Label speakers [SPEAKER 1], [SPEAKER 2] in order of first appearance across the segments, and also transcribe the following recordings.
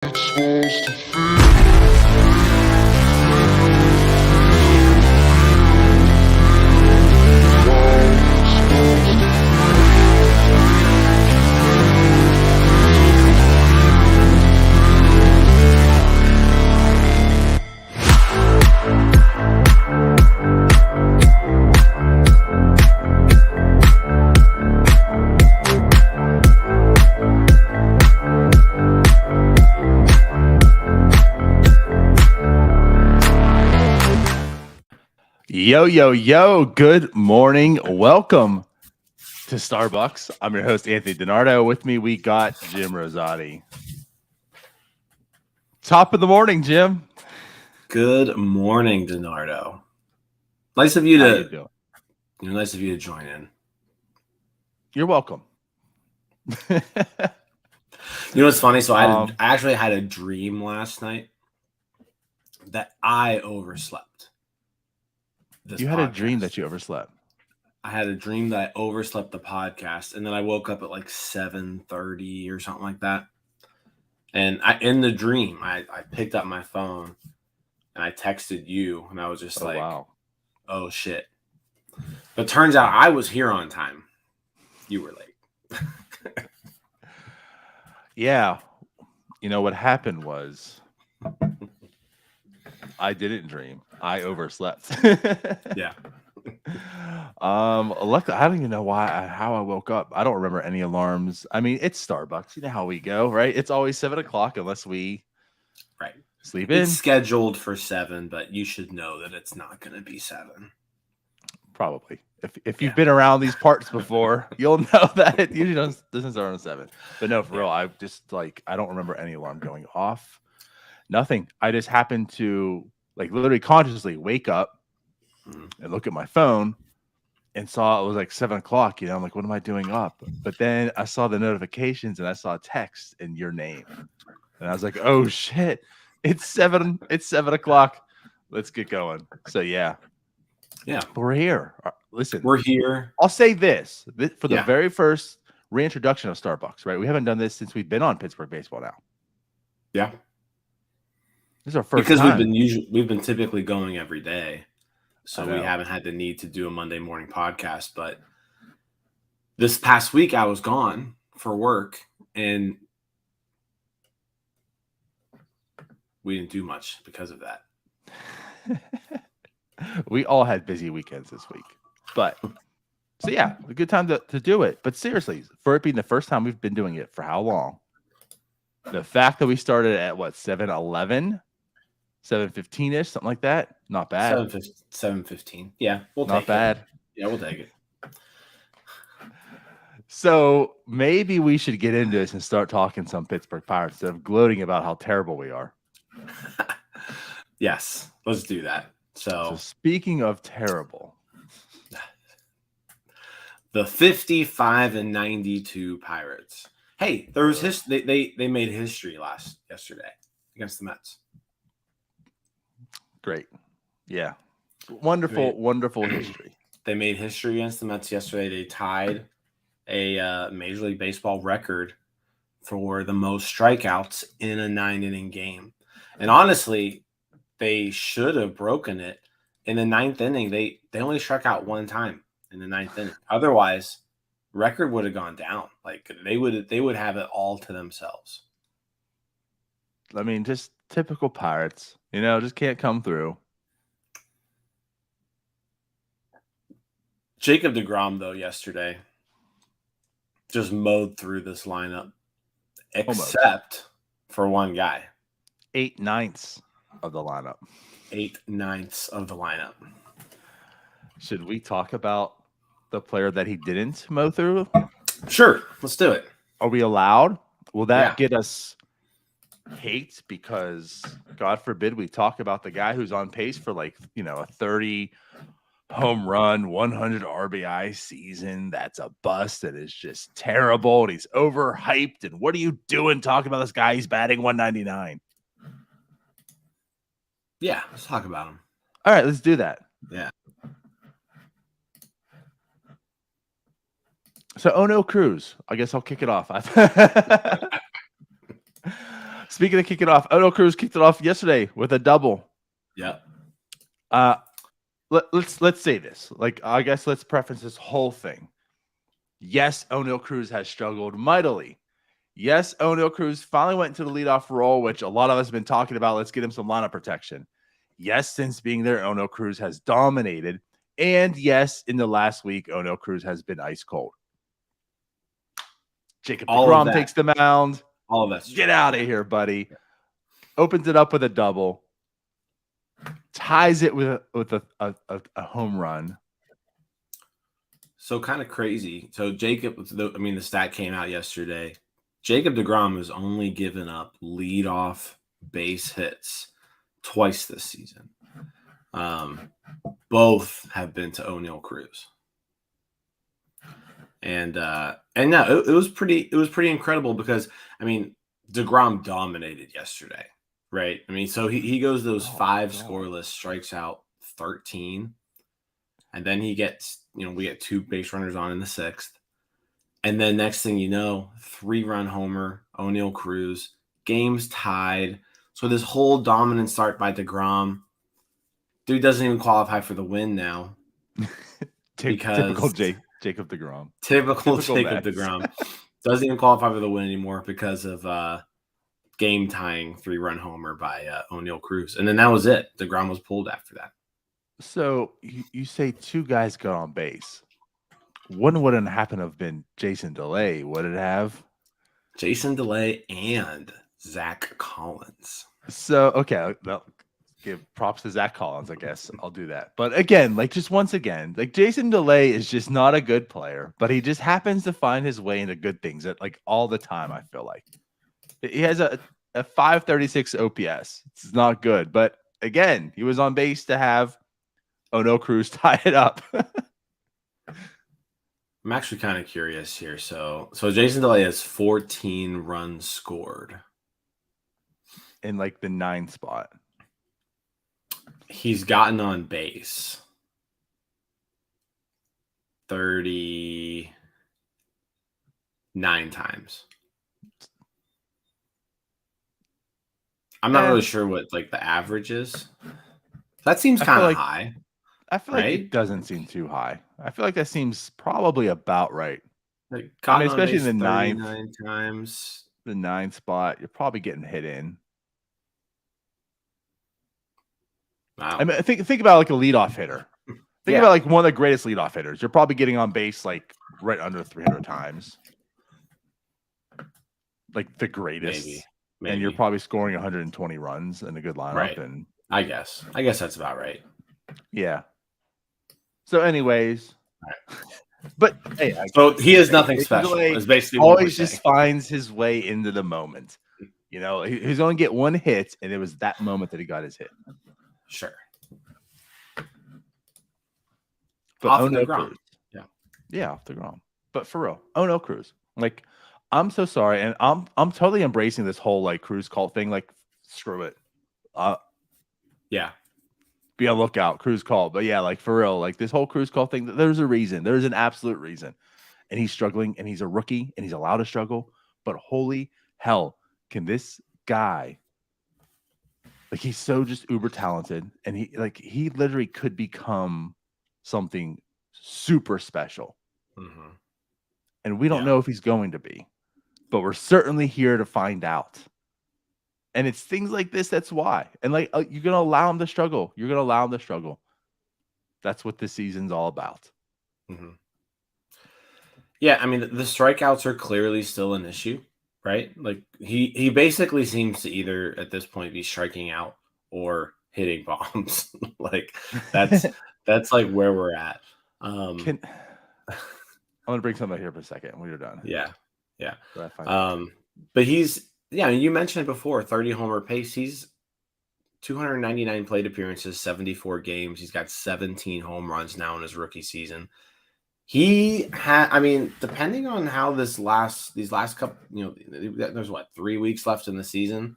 [SPEAKER 1] supposed to feel.
[SPEAKER 2] Yo, yo, yo, good morning. Welcome to Starbucs. I'm your host, Anthony DiNardo. With me, we got Jim Rosati. Top of the morning, Jim.
[SPEAKER 3] Good morning, DiNardo. Nice of you
[SPEAKER 2] How
[SPEAKER 3] to
[SPEAKER 2] you doing?
[SPEAKER 3] nice of you to join in.
[SPEAKER 2] You're welcome.
[SPEAKER 3] You know what's funny? So I
[SPEAKER 2] Um,
[SPEAKER 3] actually had a dream last night that I overslept.
[SPEAKER 2] You had a dream that you overslept.
[SPEAKER 3] I had a dream that I overslept the podcast, and then I woke up at like 7:30 or something like that. And in the dream, I picked up my phone and I texted you, and I was just like,
[SPEAKER 2] wow.
[SPEAKER 3] "Oh shit!" But turns out I was here on time. You were late.
[SPEAKER 2] Yeah. You know what happened was I didn't dream. I overslept.
[SPEAKER 3] Yeah.
[SPEAKER 2] Luckily, I don't even know how I woke up. I don't remember any alarms. I mean, it's Starbucks. You know how we go, right? It's always 7:00 unless we
[SPEAKER 3] Right.
[SPEAKER 2] sleep in.
[SPEAKER 3] It's scheduled for 7, but you should know that it's not going to be 7.
[SPEAKER 2] Probably. If you've been around these parts before, you'll know that it usually doesn't start on 7. But no, for real, I just I don't remember any alarm going off. Nothing. I just happened to literally consciously wake up and look at my phone and saw it was like 7:00. I'm like, what am I doing up? But then I saw the notifications and I saw a text in your name. And I was like, oh shit, it's 7:00. Let's get going. So yeah. But we're here. Listen,
[SPEAKER 3] We're here.
[SPEAKER 2] I'll say this for the
[SPEAKER 3] Yeah.
[SPEAKER 2] very first reintroduction of Starbucks, right? We haven't done this since we've been on Pittsburgh baseball now.
[SPEAKER 3] Yeah.
[SPEAKER 2] This is our first
[SPEAKER 3] Because
[SPEAKER 2] time.
[SPEAKER 3] we've been typically going every day. So
[SPEAKER 2] I
[SPEAKER 3] we
[SPEAKER 2] know.
[SPEAKER 3] haven't had the need to do a Monday morning podcast, but this past week I was gone for work and we didn't do much because of that.
[SPEAKER 2] We all had busy weekends this week. But so yeah, a good time to do it. But seriously, for it being the first time we've been doing it for how long? The fact that we started at what, 7:11, 7:15-ish, something like that, not bad.
[SPEAKER 3] 7:15. Yeah, we'll
[SPEAKER 2] Not
[SPEAKER 3] take
[SPEAKER 2] bad.
[SPEAKER 3] it. Yeah, we'll take it.
[SPEAKER 2] So maybe we should get into this and start talking some Pittsburgh Pirates instead of gloating about how terrible we are.
[SPEAKER 3] Yes, let's do that.
[SPEAKER 2] So speaking of terrible,
[SPEAKER 3] the 55-92 Pirates. Hey, there was they made history yesterday against the Mets.
[SPEAKER 2] Great. Yeah. Wonderful history.
[SPEAKER 3] They made history against the Mets yesterday. They tied a Major League Baseball record for the most strikeouts in a 9-inning game. And honestly, they should have broken it. In the 9th inning, they only struck out one time in the 9th inning. Otherwise, record would have gone down. Like they would have it all to themselves.
[SPEAKER 2] I mean, just typical Pirates, just can't come through.
[SPEAKER 3] Jacob deGrom, though, yesterday just mowed through this lineup, except for one guy.
[SPEAKER 2] 8/9 of the lineup.
[SPEAKER 3] 8/9 of the lineup.
[SPEAKER 2] Should we talk about the player that he didn't mow through?
[SPEAKER 3] Sure, let's do it.
[SPEAKER 2] Are we allowed? Will that get us hate? Because God forbid we talk about the guy who's on pace for a 30 home run, 100 RBI season. That's a bust that is just terrible. And he's overhyped. And what are you doing talking about this guy? He's batting 199.
[SPEAKER 3] Yeah, let's talk about him.
[SPEAKER 2] All right, let's do that.
[SPEAKER 3] Yeah.
[SPEAKER 2] So Oneil Cruz, I guess I'll kick it off. Speaking of kicking off, Oneil Cruz kicked it off yesterday with a double.
[SPEAKER 3] Yeah.
[SPEAKER 2] Let's say this. Like, I guess let's preface this whole thing. Yes, Oneil Cruz has struggled mightily. Yes, Oneil Cruz finally went into the leadoff role, which a lot of us have been talking about. Let's get him some lineup protection. Yes, since being there, Oneil Cruz has dominated. And yes, in the last week, Oneil Cruz has been ice cold. Jacob deGrom takes the mound.
[SPEAKER 3] All of that.
[SPEAKER 2] Get out of here, buddy. Opens it up with a double. Ties it with a home run.
[SPEAKER 3] So kind of crazy. So Jacob, the stat came out yesterday. Jacob deGrom has only given up leadoff base hits twice this season. Both have been to Oneil Cruz. And no, it was pretty incredible because deGrom dominated yesterday, right? So he goes those 5 scoreless, strikes out 13, and then he gets, we get 2 base runners on in the 6th. And then next thing you know, 3-run homer, Oneil Cruz, game's tied. So this whole dominant start by deGrom, dude doesn't even qualify for the win now.
[SPEAKER 2] Typical Jacob deGrom.
[SPEAKER 3] Typical Jacob deGrom. Doesn't even qualify for the win anymore because of game-tying 3-run homer by Oneil Cruz. And then that was it. deGrom was pulled after that.
[SPEAKER 2] So you say 2 guys got on base. One wouldn't happen to have been Jason DeLay, would it have?
[SPEAKER 3] Jason DeLay and Zach Collins.
[SPEAKER 2] So, okay, well, give props to Zach Collins, I guess. I'll do that. But again, once again, Jason DeLay is just not a good player, but he just happens to find his way into good things at all the time, I feel like. He has a 536 OPS. It's not good, but again, he was on base to have Oneil Cruz tie it up.
[SPEAKER 3] I'm actually kind of curious here. So Jason DeLay has 14 runs scored
[SPEAKER 2] in the 9th spot.
[SPEAKER 3] He's gotten on base 39 times. I'm not really sure what the average is. That seems kind of high.
[SPEAKER 2] I feel like it doesn't seem too high. I feel like that seems probably about right. Especially in the 9th
[SPEAKER 3] times.
[SPEAKER 2] The 9th spot, you're probably getting hit in.
[SPEAKER 3] Wow.
[SPEAKER 2] Think about a leadoff hitter. Think about one of the greatest leadoff hitters. You're probably getting on base right under 300 times. The greatest.
[SPEAKER 3] Maybe.
[SPEAKER 2] And you're probably scoring 120 runs in a good lineup.
[SPEAKER 3] Right.
[SPEAKER 2] And
[SPEAKER 3] I guess that's about right.
[SPEAKER 2] Yeah. So, anyways, but hey,
[SPEAKER 3] so he is nothing special. Is basically what
[SPEAKER 2] always just finds his way into the moment. He's going to get one hit, and it was that moment that he got his hit.
[SPEAKER 3] Sure.
[SPEAKER 2] But
[SPEAKER 3] off
[SPEAKER 2] Oneil
[SPEAKER 3] Cruz.
[SPEAKER 2] Yeah, off deGrom. But for real, Oneil Cruz. I'm so sorry, and I'm totally embracing this whole Cruz cult thing. Screw it.
[SPEAKER 3] Yeah.
[SPEAKER 2] Be on lookout, Cruz call. But yeah, for real, this whole Cruz call thing, there's a reason. There's an absolute reason. And he's struggling, and he's a rookie, and he's allowed to struggle. But holy hell, can this guy, he's so just uber talented, and he literally could become something super special.
[SPEAKER 3] Mm-hmm.
[SPEAKER 2] And we don't know if he's going to be, but we're certainly here to find out. And it's things like this. That's why. And you're going to allow him to struggle. You're going to allow him to struggle. That's what this season's all about.
[SPEAKER 3] Mm-hmm. Yeah. The strikeouts are clearly still an issue, right? He basically seems to either at this point be striking out or hitting bombs. That's where we're at. I'm
[SPEAKER 2] going to bring something up here for a second when you're done.
[SPEAKER 3] Yeah. But he's, you mentioned it before, 30 homer pace. He's 299 plate appearances, 74 games. He's got 17 home runs now in his rookie season. He had, depending on how these last couple, there's 3 weeks left in the season.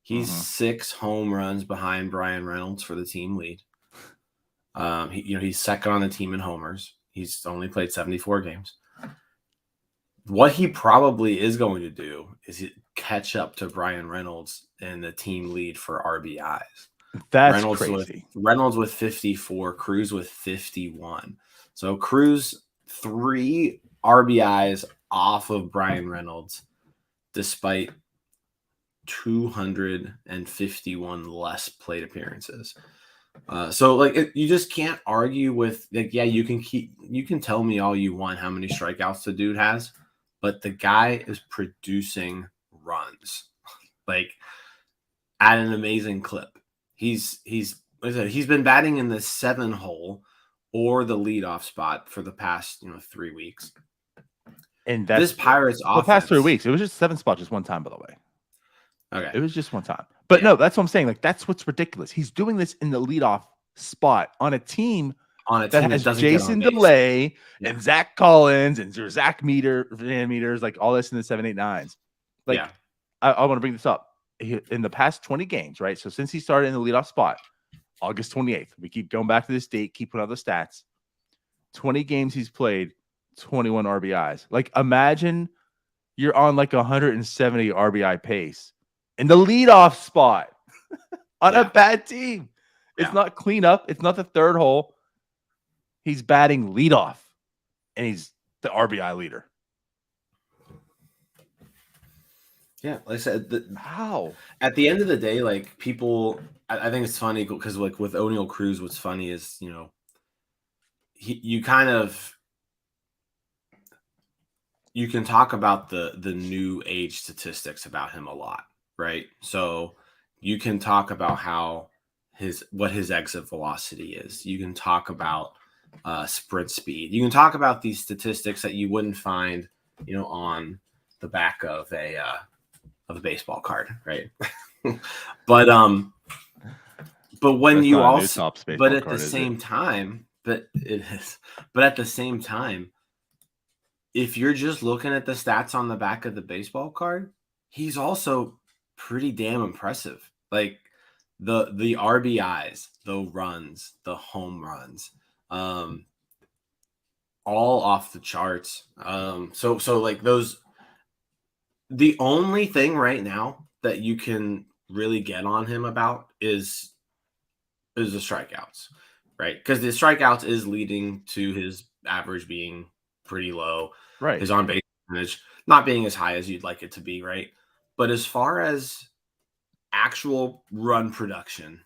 [SPEAKER 3] He's 6 home runs behind Brian Reynolds for the team lead. He's second on the team in homers. He's only played 74 games. What he probably is going to do is catch up to Brian Reynolds in the team lead for RBIs.
[SPEAKER 2] That's crazy.
[SPEAKER 3] Reynolds with 54, Cruz with 51. So Cruz 3 RBIs off of Brian Reynolds, despite 251 less plate appearances. So like you just can't argue with like, yeah, you can tell me all you want how many strikeouts the dude has, but the guy is producing runs like at an amazing clip. He's been batting in the 7 hole or the leadoff spot for the past 3 weeks.
[SPEAKER 2] And that's
[SPEAKER 3] this Pirates offense.
[SPEAKER 2] The past 3 weeks, it was just 7 spots, just one time, by the way.
[SPEAKER 3] Okay,
[SPEAKER 2] it was just one time. But no, that's what I'm saying. Like that's what's ridiculous. He's doing this in the leadoff spot on a team that has Jason DeLay and Zach Collins and Zach Meters, like all this in the 7, 8, 9s. Like I want to bring this up. In the past 20 games, right? So since he started in the leadoff spot, August 28th, we keep going back to this date, keep putting out the stats. 20 games he's played, 21 RBIs. Like imagine you're on like 170 RBI pace in the leadoff spot on a bad team. It's not cleanup. It's not the 3rd hole. He's batting leadoff, and he's the RBI leader.
[SPEAKER 3] Yeah, like I said,
[SPEAKER 2] how
[SPEAKER 3] at the end of the day, like people, I think it's funny because like with Oneil Cruz, what's funny is you can talk about the new age statistics about him a lot, right? So you can talk about what his exit velocity is. You can talk about sprint speed. You can talk about these statistics that you wouldn't find, on the back of a baseball card, right? but when you also, but at the same time, but it is, but at the same time, if you're just looking at the stats on the back of the baseball card, he's also pretty damn impressive. Like the RBIs, the runs, the home runs, all off the charts. So like those. The only thing right now that you can really get on him about is the strikeouts, right? Because the strikeouts is leading to his average being pretty low,
[SPEAKER 2] right?
[SPEAKER 3] His on-base percentage not being as high as you'd like it to be, right? But as far as actual run production,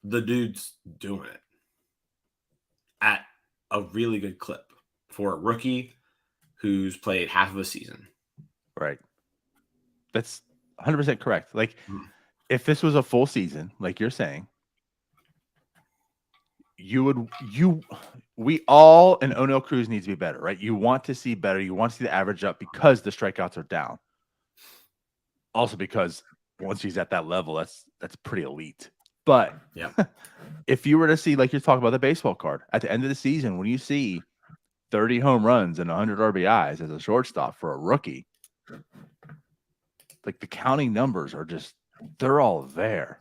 [SPEAKER 3] the dude's doing it at a really good clip for a rookie who's played half of a season.
[SPEAKER 2] Right. That's 100% correct. Like if this was a full season, like you're saying, we all and Oneil Cruz needs to be better, right? You want to see better. You want to see the average up because the strikeouts are down. Also because once he's at that level, that's pretty elite. But if you were to see, like you're talking about the baseball card, at the end of the season, when you see 30 home runs and 100 RBIs as a shortstop for a rookie, like the counting numbers are just, they're all there.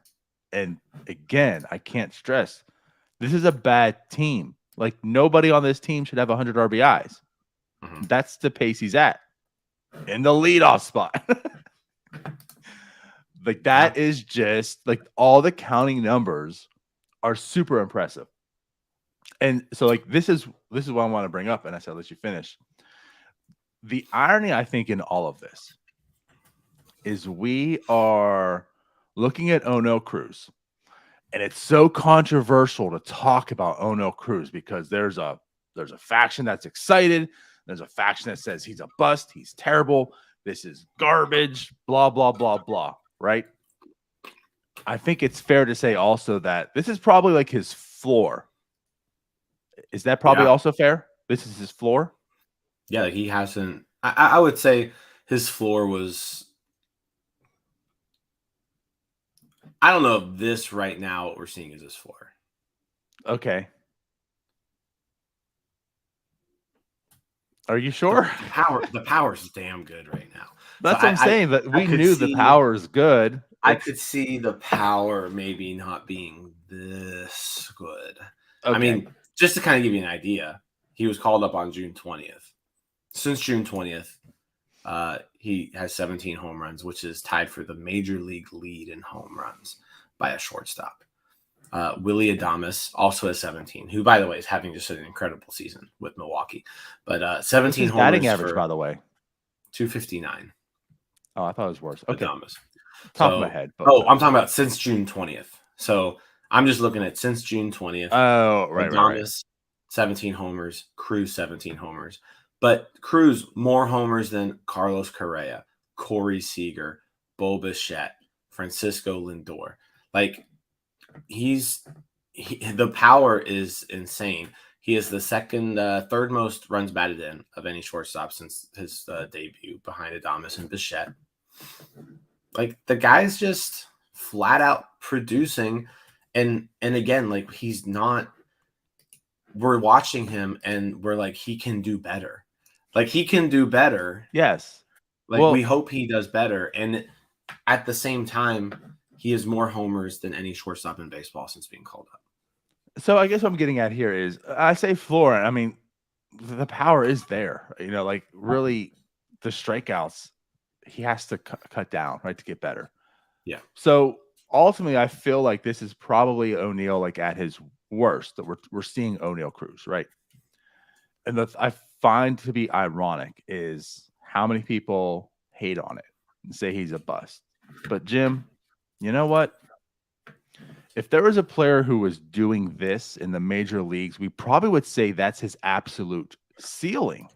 [SPEAKER 2] And again, I can't stress, this is a bad team. Like nobody on this team should have 100 RBIs. That's the pace he's at in the leadoff spot. Like that is just like all the counting numbers are super impressive. And so like this is what I want to bring up. And I said, I'll let you finish. The irony, I think, in all of this is we are looking at Oneil Cruz, and it's so controversial to talk about Oneil Cruz because there's a faction that's excited. There's a faction that says he's a bust. He's terrible. This is garbage, blah, blah, blah, blah, right? I think it's fair to say also that this is probably like his floor. Is that probably also fair? This is his floor?
[SPEAKER 3] Yeah, he hasn't. I would say his floor was. I don't know if this right now, what we're seeing is his floor.
[SPEAKER 2] Okay. Are you sure?
[SPEAKER 3] The power's damn good right now.
[SPEAKER 2] That's what I'm saying. That we knew the power is good.
[SPEAKER 3] I could see the power maybe not being this good. Okay. I mean, just to kind of give you an idea, he was called up on June 20th. Since June 20th, he has 17 home runs, which is tied for the major league lead in home runs by a shortstop. Willie Adames also has 17, who, by the way, is having just an incredible season with Milwaukee. But 17
[SPEAKER 2] his
[SPEAKER 3] homers
[SPEAKER 2] batting average,
[SPEAKER 3] for
[SPEAKER 2] by the way.
[SPEAKER 3] 259.
[SPEAKER 2] Oh, I thought it was worse. Okay.
[SPEAKER 3] Adames.
[SPEAKER 2] Top of my head.
[SPEAKER 3] I'm talking about since June 20th. So I'm just looking at since June 20th.
[SPEAKER 2] Oh, right.
[SPEAKER 3] Adames, 17 homers. Cruz, 17 homers. But Cruz, more homers than Carlos Correa, Corey Seager, Bo Bichette, Francisco Lindor. Like, the power is insane. He is the third most runs batted in of any shortstop since his debut, behind Adames and Bichette. Like, the guy's just flat out producing, and again, like, he's not. We're watching him, and we're like, he can do better. Like, he can do better.
[SPEAKER 2] Yes.
[SPEAKER 3] Like, we hope he does better, and at the same time, he has more homers than any shortstop in baseball since being called up.
[SPEAKER 2] So I guess what I'm getting at here is, I say floor. I mean, the power is there. You know, like, really, the strikeouts he has to cut down, right, to get better.
[SPEAKER 3] Yeah.
[SPEAKER 2] So ultimately, I feel like this is probably Oneil, like, at his worst, that we're seeing Oneil Cruz, right? And I find to be ironic is how many people hate on it and say he's a bust. But Jim, you know what? If there was a player who was doing this in the major leagues, we probably would say that's his absolute ceiling.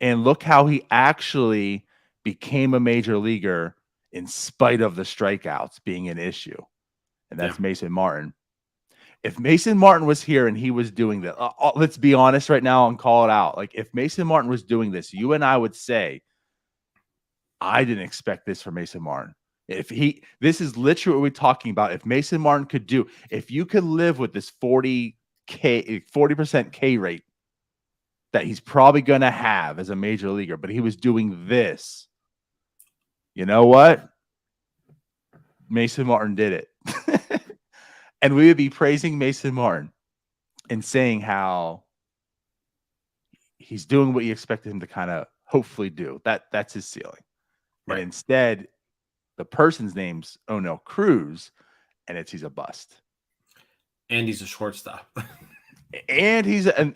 [SPEAKER 2] And look how he actually became a major leaguer in spite of the strikeouts being an issue. And that's Mason Martin. If Mason Martin was here and he was doing that, let's be honest right now and call it out. Like, if Mason Martin was doing this, you and I would say, I didn't expect this from Mason Martin. This is literally what we're talking about. If Mason Martin could do, if you could live with this 40% K rate that he's probably going to have as a major leaguer, but he was doing this, you know what? Mason Martin did it. And we would be praising Mason Martin and saying how he's doing what you expected him to kind of hopefully do. That's his ceiling. Right. And instead, the person's name's Oneil Cruz, and he's a bust.
[SPEAKER 3] And he's a shortstop.
[SPEAKER 2] and he's a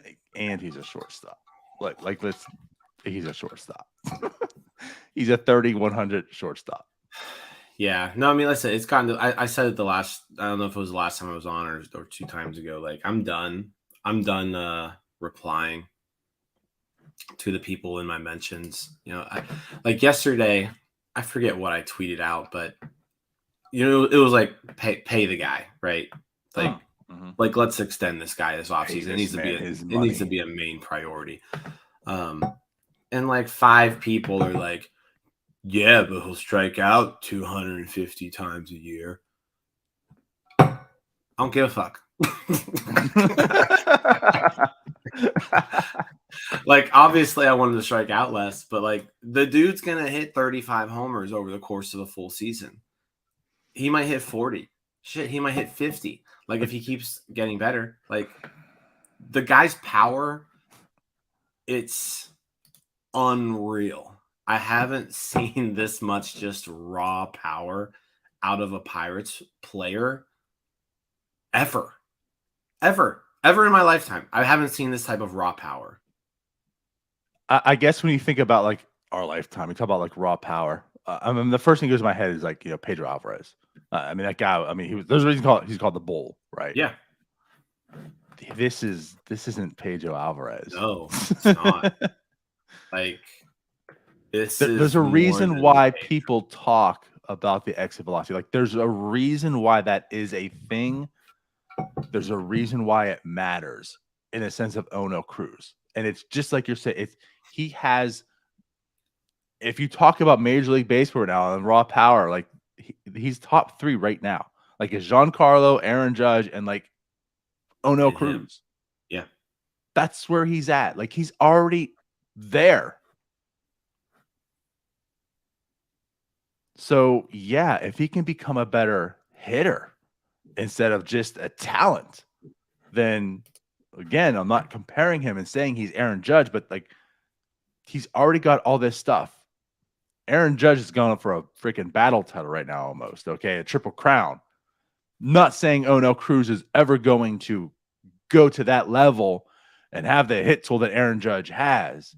[SPEAKER 2] shortstop. He's a shortstop. He's a 3,100 shortstop.
[SPEAKER 3] Yeah. No, I mean, listen, it's gotten to, I said it I don't know if it was the last time I was on or 2 times ago. Like, I'm done replying to the people in my mentions. You know, like yesterday, I forget what I tweeted out, but, you know, it was like, pay the guy, right? Like, like, let's extend this guy this offseason. It needs to be a main priority. And like 5 people are like, yeah, but he'll strike out 250 times a year. I don't give a fuck. Like, obviously, I wanted to strike out less, but like, the dude's gonna hit 35 homers over the course of a full season. He might hit 40. Shit, he might hit 50. Like, if he keeps getting better, like, the guy's power, it's unreal. I haven't seen this much just raw power out of a Pirates player ever in my lifetime. I haven't seen this type of raw power.
[SPEAKER 2] I guess when you think about like our lifetime, we talk about like raw power. I mean, the first thing that goes to my head is like, you know, Pedro Alvarez. I mean, that guy. I mean, there's a reason he's called the Bull, right?
[SPEAKER 3] Yeah.
[SPEAKER 2] This isn't Pedro Alvarez.
[SPEAKER 3] No, it's not. Like,
[SPEAKER 2] there's a reason why people talk about the exit velocity. Like, there's a reason why that is a thing. There's a reason why it matters in a sense of Oneil Cruz. And it's just like you're saying, he has, if you talk about Major League Baseball now and raw power, like he's top 3 right now. Like, it's Giancarlo, Aaron Judge, and like Oneil Cruz.
[SPEAKER 3] Yeah.
[SPEAKER 2] That's where he's at. Like, he's already there. So, yeah, if he can become a better hitter instead of just a talent, then, again, I'm not comparing him and saying he's Aaron Judge, but, like, he's already got all this stuff. Aaron Judge is going for a freaking battle title right now, almost. Okay, a triple crown. Not saying Oneil Cruz is ever going to go to that level and have the hit tool that Aaron Judge has,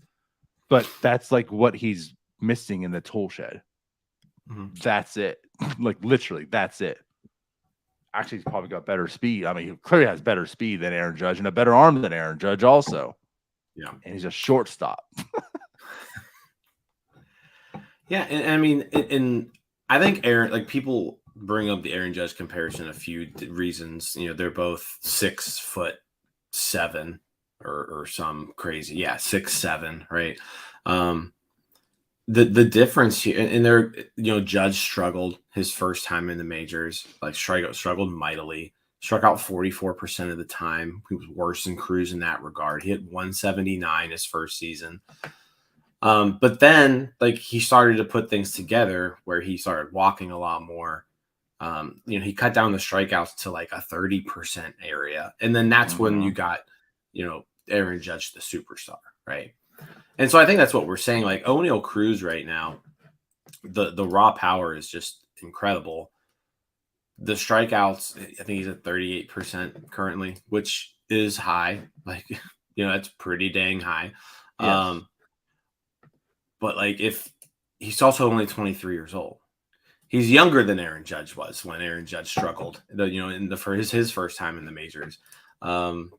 [SPEAKER 2] but that's like what he's missing in the tool shed. That's it. Like literally, that's it. Actually, he's probably got better speed. I mean, he clearly has better speed than Aaron Judge and a better arm than Aaron Judge also.
[SPEAKER 3] Yeah.
[SPEAKER 2] And he's a shortstop.
[SPEAKER 3] Yeah. And I mean, and I think Aaron, like people bring up the Aaron Judge comparison a few reasons. You know, they're both 6'7" or some crazy. Yeah. 6'7", right? The difference here, and they're, you know, Judge struggled his first time in the majors, like struggled mightily, struck out 44% of the time. He was worse than Cruz in that regard. He hit 179 his first season. But then like he started to put things together where he started walking a lot more. You know, he cut down the strikeouts to like a 30% area. And then that's when you got, you know, Aaron Judge, the superstar, right? And so I think that's what we're saying. Like Oneil Cruz right now, the raw power is just incredible. The strikeouts, I think he's at 38% currently, which is high. Like, you know, that's pretty dang high. Yes. But like if he's also only 23 years old. He's younger than Aaron Judge was when Aaron Judge struggled, you know, for his first time in the majors. And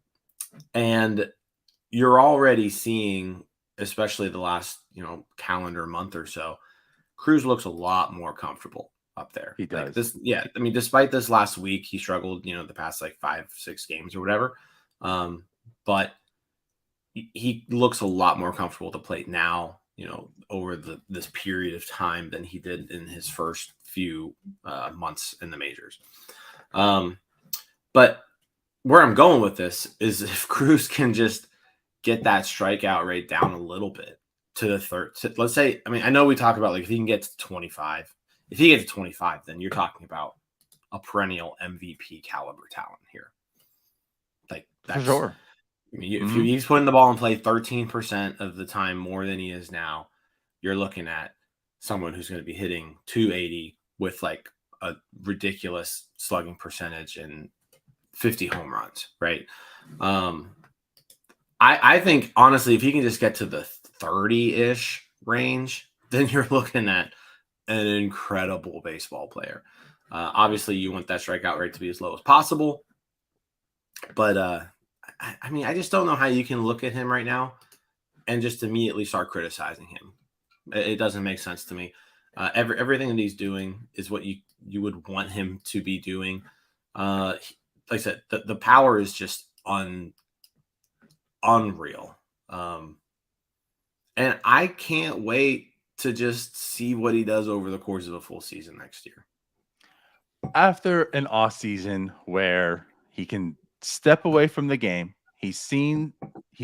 [SPEAKER 3] you're already seeing, especially the last, you know, calendar month or so, Cruz looks a lot more comfortable up there.
[SPEAKER 2] He does.
[SPEAKER 3] Like yeah. I mean, despite this last week, he struggled, you know, the past like 5-6 games or whatever. But he looks a lot more comfortable at the plate now, you know, over this period of time than he did in his first few months in the majors. But where I'm going with this is if Cruz can just get that strikeout rate down a little bit to the third, let's say, I mean, I know we talk about like if he can get to 25, if he gets to 25, then you're talking about a perennial MVP caliber talent here. Like that's,
[SPEAKER 2] for sure.
[SPEAKER 3] I mean, if he's putting the ball in play 13% of the time more than he is now, you're looking at someone who's going to be hitting 280 with like a ridiculous slugging percentage and 50 home runs, right? I think, honestly, if he can just get to the 30-ish range, then you're looking at an incredible baseball player. Obviously, you want that strikeout rate to be as low as possible. But, I mean, I just don't know how you can look at him right now and just immediately start criticizing him. It doesn't make sense to me. Everything that he's doing is what you would want him to be doing. Like I said, the power is just unreal. And I can't wait to just see what he does over the course of a full season next year.
[SPEAKER 2] After an off season where he can step away from the game, he's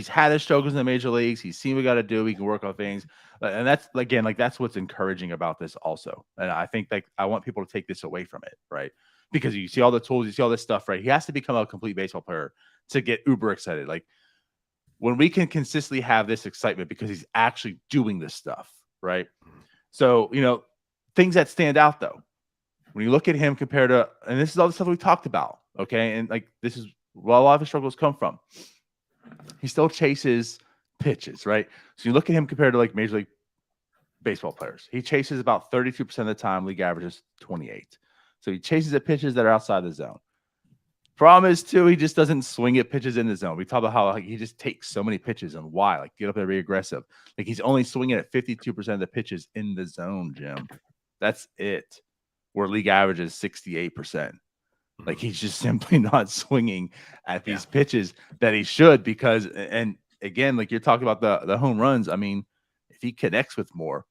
[SPEAKER 2] had his struggles in the major leagues. He's seen what we got to do. He can work on things. And that's, again, like that's what's encouraging about this also. And I think like I want people to take this away from it, right? Because you see all the tools, you see all this stuff, right? He has to become a complete baseball player to get uber excited. Like when we can consistently have this excitement because he's actually doing this stuff, right? So, you know, things that stand out though, when you look at him compared to, and this is all the stuff we talked about, okay? And like this is where a lot of his struggles come from. He still chases pitches, right? So you look at him compared to like Major League Baseball players. He chases about 32% of the time. League average is 28. So he chases at pitches that are outside the zone. Problem is, too, he just doesn't swing at pitches in the zone. We talk about how like, he just takes so many pitches and why. Like, get up there, be aggressive. Like, he's only swinging at 52% of the pitches in the zone, Jim. That's it. Where league average is 68%. Like, he's just simply not swinging at these pitches that he should because, and again, like you're talking about the home runs. I mean, if he connects with more,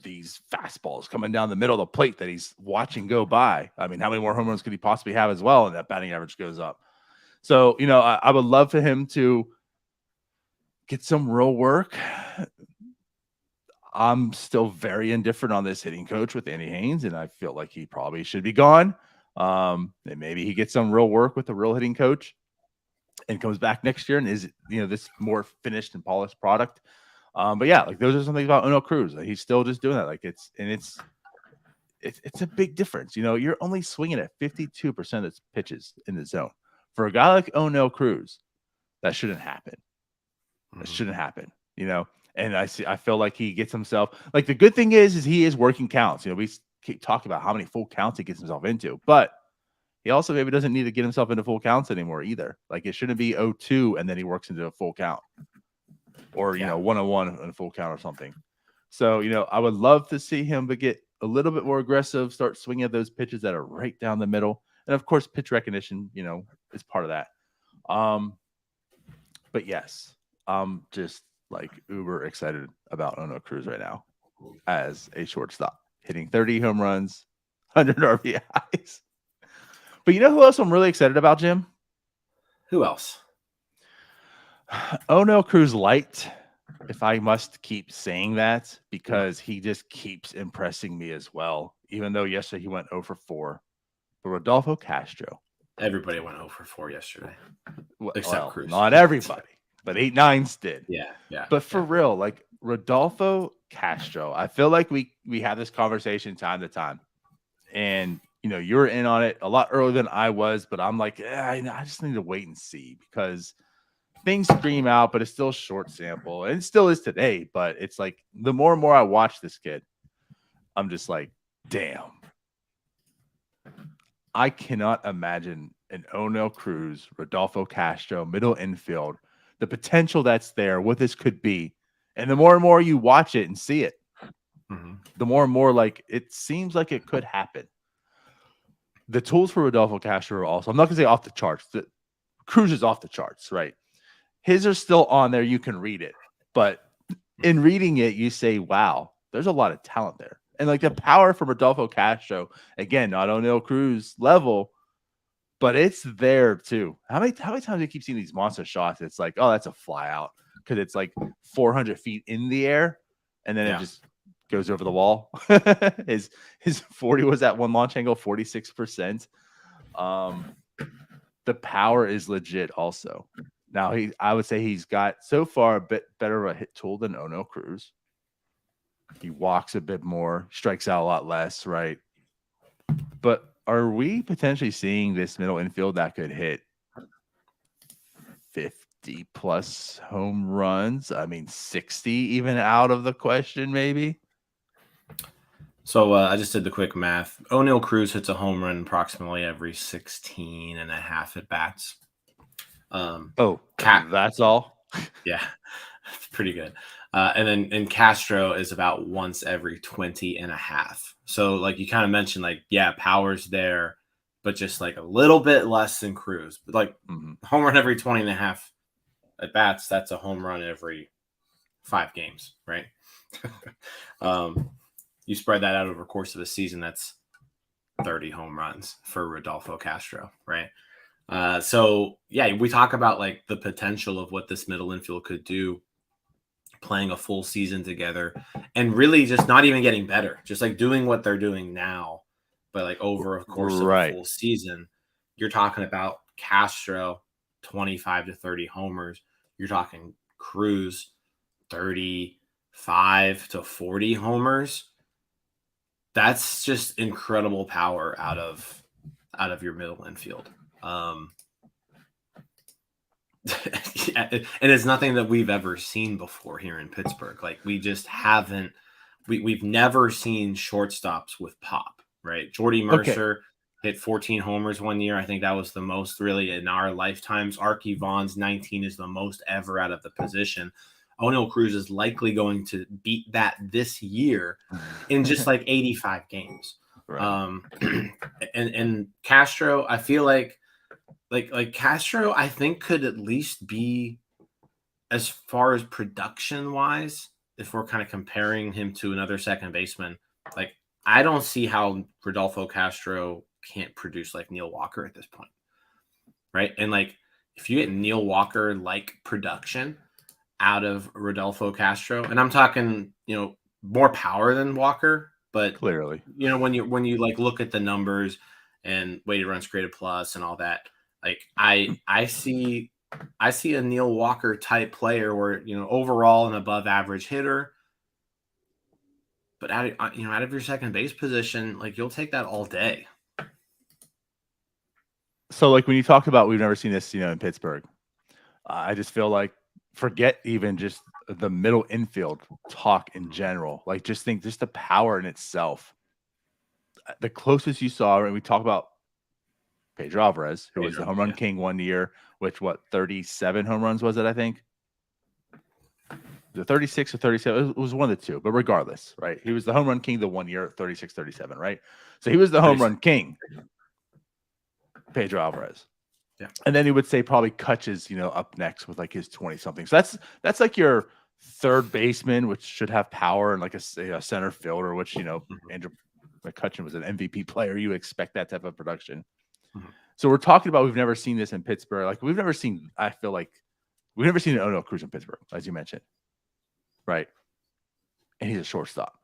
[SPEAKER 2] these fastballs coming down the middle of the plate that he's watching go by. I mean, how many more home runs could he possibly have as well? And that batting average goes up. So, you know, I would love for him to get some real work. I'm still very indifferent on this hitting coach with Andy Haynes, and I feel like he probably should be gone. And maybe he gets some real work with the real hitting coach and comes back next year and is, you know, this more finished and polished product. But yeah, like those are some things about Oneil Cruz. Like, he's still just doing that. Like it's a big difference. You know, you're only swinging at 52% of its pitches in the zone. For a guy like Oneil Cruz, that shouldn't happen. That shouldn't happen. You know, and I feel like he gets himself, like, the good thing is he is working counts. You know, we keep talking about how many full counts he gets himself into, but he also maybe doesn't need to get himself into full counts anymore either. Like, it shouldn't be 0-2 and then he works into a full count, or, you know, 1-1 in a full count or something. So, you know, I would love to see him get a little bit more aggressive, start swinging at those pitches that are right down the middle. And of course, pitch recognition, you know, is part of that. But yes, I'm just like uber excited about Oneil Cruz right now as a shortstop, hitting 30 home runs, 100 RBIs. But you know who else I'm really excited about, Jim?
[SPEAKER 3] Who else?
[SPEAKER 2] Oneil Cruz Light, if I must keep saying that, because he just keeps impressing me as well. Even though yesterday he went 0 for 4. But Rodolfo Castro.
[SPEAKER 3] Everybody went 0 for 4 yesterday. Except Cruz.
[SPEAKER 2] Not everybody, but 8-9s did.
[SPEAKER 3] Yeah.
[SPEAKER 2] But for real, like Rodolfo Castro, I feel like we have this conversation time to time. And, you know, you're in on it a lot earlier than I was, but I'm like, I just need to wait and see, because things scream out, but it's still short sample, and it still is today. But it's like, the more and more I watch this kid, I'm just like, damn. I cannot imagine an Oneil Cruz, Rodolfo Castro, middle infield, the potential that's there, what this could be. And the more and more you watch it and see it, the more and more like it seems like it could happen. The tools for Rodolfo Castro are also, I'm not going to say off the charts. Cruz is off the charts, right? His are still on there. You can read it. But in reading it, you say, wow, there's a lot of talent there. And like the power from Rodolfo Castro, again, not Oneil Cruz level, but it's there too. How many times do you keep seeing these monster shots? It's like, oh, that's a fly out, because it's like 400 feet in the air, and then it just goes over the wall. His 40 was at one launch angle, 46%. The power is legit also. Now, I would say he's got so far a bit better of a hit tool than Oneil Cruz. He walks a bit more, strikes out a lot less, right? But are we potentially seeing this middle infield that could hit 50 plus home runs? I mean, 60 even out of the question, maybe?
[SPEAKER 3] So I just did the quick math. Oneil Cruz hits a home run approximately every 16 and a half at bats.
[SPEAKER 2] That's all?
[SPEAKER 3] Yeah, it's pretty good. And then Castro is about once every 20 and a half. So like you kind of mentioned, like, yeah, power's there, but just like a little bit less than Cruz. But like home run every 20 and a half at bats, that's a home run every 5 games, right? You spread that out over the course of a season, that's 30 home runs for Rodolfo Castro, right? So yeah, we talk about like the potential of what this middle infield could do, playing a full season together, and really just not even getting better, just like doing what they're doing now, but like over a course of a full season. You're talking about Castro 25 to 30 homers. You're talking Cruz 35 to 40 homers. That's just incredible power out of your middle infield. And it's nothing that we've ever seen before here in Pittsburgh. Like, we just haven't. We've never seen shortstops with pop, right? Jordy Mercer hit 14 homers one year. I think that was the most really in our lifetimes. Archie Vaughn's 19 is the most ever out of the position. Oneil Cruz is likely going to beat that this year in just like 85 games. Right. And Castro, I feel like Castro, I think could at least be, as far as production wise, if we're kind of comparing him to another second baseman, like I don't see how Rodolfo Castro can't produce like Neil Walker at this point. Right. And like, if you get Neil Walker like production out of Rodolfo Castro, and I'm talking, you know, more power than Walker, but
[SPEAKER 2] clearly,
[SPEAKER 3] you know, when you like look at the numbers and weighted runs created plus and all that, like I see I see a Neil Walker type player where, overall an above average hitter, but out of your second base position, like you'll take that all day.
[SPEAKER 2] So like when you talk about we've never seen this, in Pittsburgh, I just feel like forget even just the middle infield talk in general. Like just think just the power in itself. The closest you saw, and we talk about Pedro Alvarez, who was the home run king one year, which 37 home runs was it? I think the 36 or 37. It was one of the two, but regardless, right? He was the home run king the 1 year, 36, 37, right? So he was the home run king, Pedro Alvarez.
[SPEAKER 3] Yeah.
[SPEAKER 2] And then he would say probably Kutch is, up next with like his 20 something. So that's like your third baseman, which should have power, and like a center fielder, which, Andrew McCutchen was an MVP player. You expect that type of production. Mm-hmm. So we're talking about we've never seen this in Pittsburgh. Like we've never seen, I feel like we've never seen an Oneil Cruz in Pittsburgh, as you mentioned. Right. And he's a shortstop.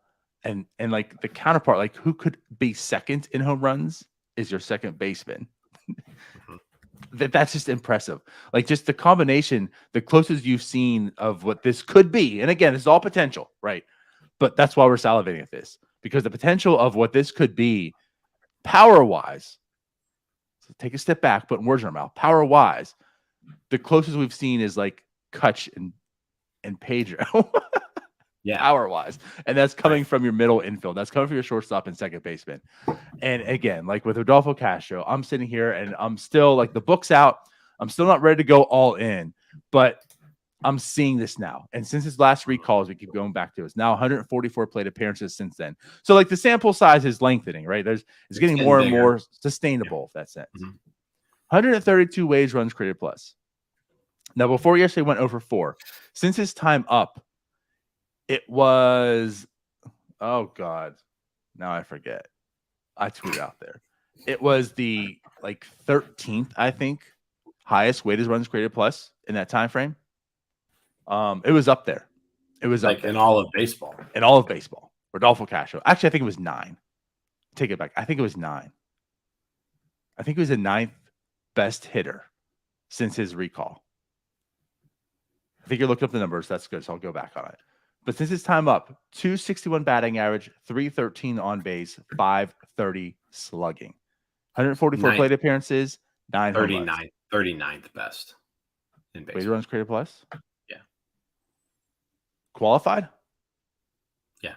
[SPEAKER 2] And like the counterpart, like who could be second in home runs is your second baseman. Mm-hmm. That's just impressive. Like just the combination, the closest you've seen of what this could be. And again, it's all potential, right? But that's why we're salivating at this, because the potential of what this could be power-wise, so take a step back, put words in our mouth, power-wise, the closest we've seen is like Kutch and Pedro. Yeah, power-wise. And that's coming from your middle infield. That's coming from your shortstop and second baseman. And again, like with Rodolfo Castro, I'm sitting here and I'm still like the book's out. I'm still not ready to go all in, but I'm seeing this now. And since his last recall, as we keep going back to, it's now 144 plate appearances since then. So like the sample size is lengthening, right? It's getting more and more sustainable, if that sense. Mm-hmm. 132 waves runs created plus. Now, before yesterday went over 4, since his time up, it was, oh God, now I forget. I tweeted out there. It was the 13th, I think, highest weighted runs created plus in that time frame. It was up there. It was
[SPEAKER 3] like in all of baseball.
[SPEAKER 2] In all of baseball. Rodolfo Castro. Actually, I think it was 9. Take it back. I think it was 9. I think he was the 9th best hitter since his recall. I think you're looking up the numbers. That's good. So I'll go back on it. But since his time up, 261 batting average, 313 on base, 530 slugging, 144 plate appearances,
[SPEAKER 3] 39th best in baseball.
[SPEAKER 2] Weighted runs created plus?
[SPEAKER 3] Yeah.
[SPEAKER 2] Qualified?
[SPEAKER 3] Yeah.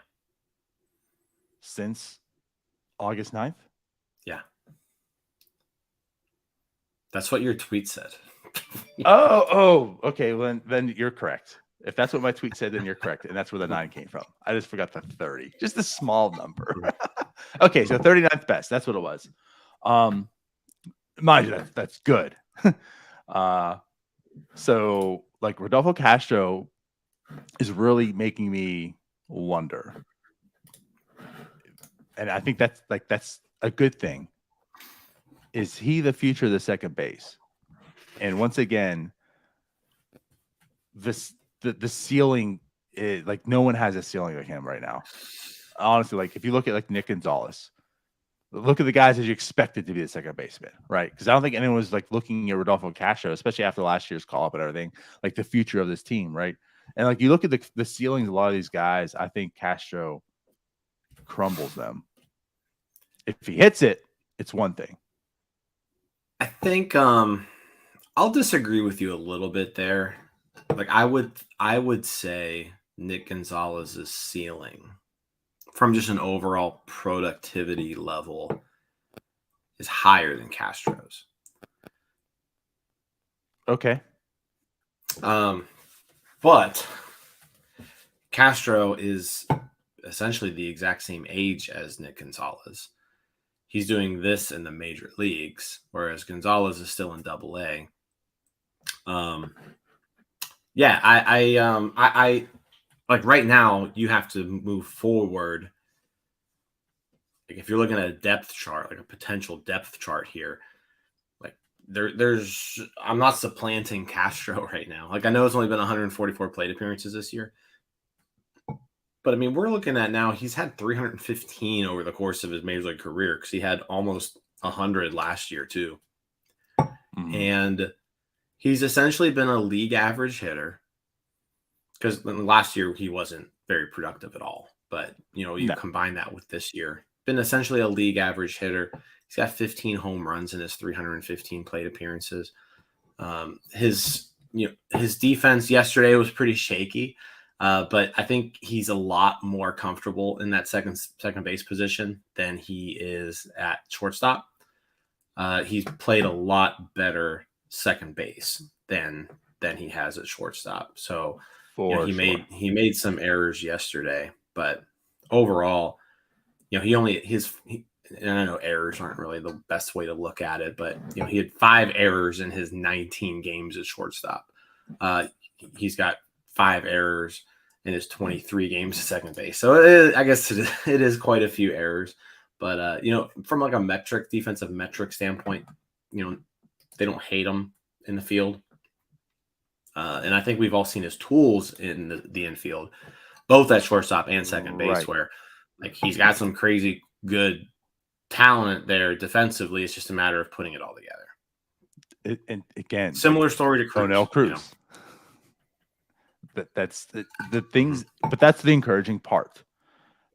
[SPEAKER 2] Since August 9th?
[SPEAKER 3] Yeah. That's what your tweet said.
[SPEAKER 2] Okay. Well, then you're correct. If that's what my tweet said, then you're correct. And that's where the 9 came from. I just forgot the 30. Just a small number. Okay, so 39th best. That's what it was. Mind you, that's good. So like Rodolfo Castro is really making me wonder. And I think that's a good thing. Is he the future of the second base? And once again, the ceiling is like no one has a ceiling like him right now. Honestly, like if you look at like Nick Gonzalez, look at the guys that you expected to be the second baseman, right? Because I don't think anyone was like looking at Rodolfo Castro, especially after last year's call up and everything, like the future of this team, right? And like you look at the ceilings, a lot of these guys, I think Castro crumbles them. If he hits it, it's one thing.
[SPEAKER 3] I think I'll disagree with you a little bit there. Like I would say Nick Gonzalez's ceiling from just an overall productivity level is higher than Castro's.
[SPEAKER 2] Okay.
[SPEAKER 3] But Castro is essentially the exact same age as Nick Gonzalez. He's doing this in the major leagues, whereas Gonzalez is still in Double-A. Yeah, I like right now you have to move forward. Like if you're looking at a depth chart, like a potential depth chart here, like there's I'm not supplanting Castro right now. Like I know it's only been 144 plate appearances this year. But I mean, we're looking at now he's had 315 over the course of his major league career because he had almost 100 last year too. Mm-hmm. And He's essentially been a league average hitter because last year he wasn't very productive at all. But, you combine that with this year, been essentially a league average hitter. He's got 15 home runs in his 315 plate appearances. His defense yesterday was pretty shaky, but I think he's a lot more comfortable in that second base position than he is at shortstop. He's played a lot better second base than he has at shortstop. So he made some errors yesterday, but overall, and I know errors aren't really the best way to look at it, but he had 5 errors in his 19 games at shortstop. He's got 5 errors in his 23 games at second base. So I guess it is quite a few errors, but from like a defensive metric standpoint, they don't hate him in the field. And I think we've all seen his tools in the infield, both at shortstop and second base, where like he's got some crazy good talent there defensively. It's just a matter of putting it all together.
[SPEAKER 2] And again,
[SPEAKER 3] similar story to Cruz.
[SPEAKER 2] Oneil Cruz. That's the things, but that's the encouraging part.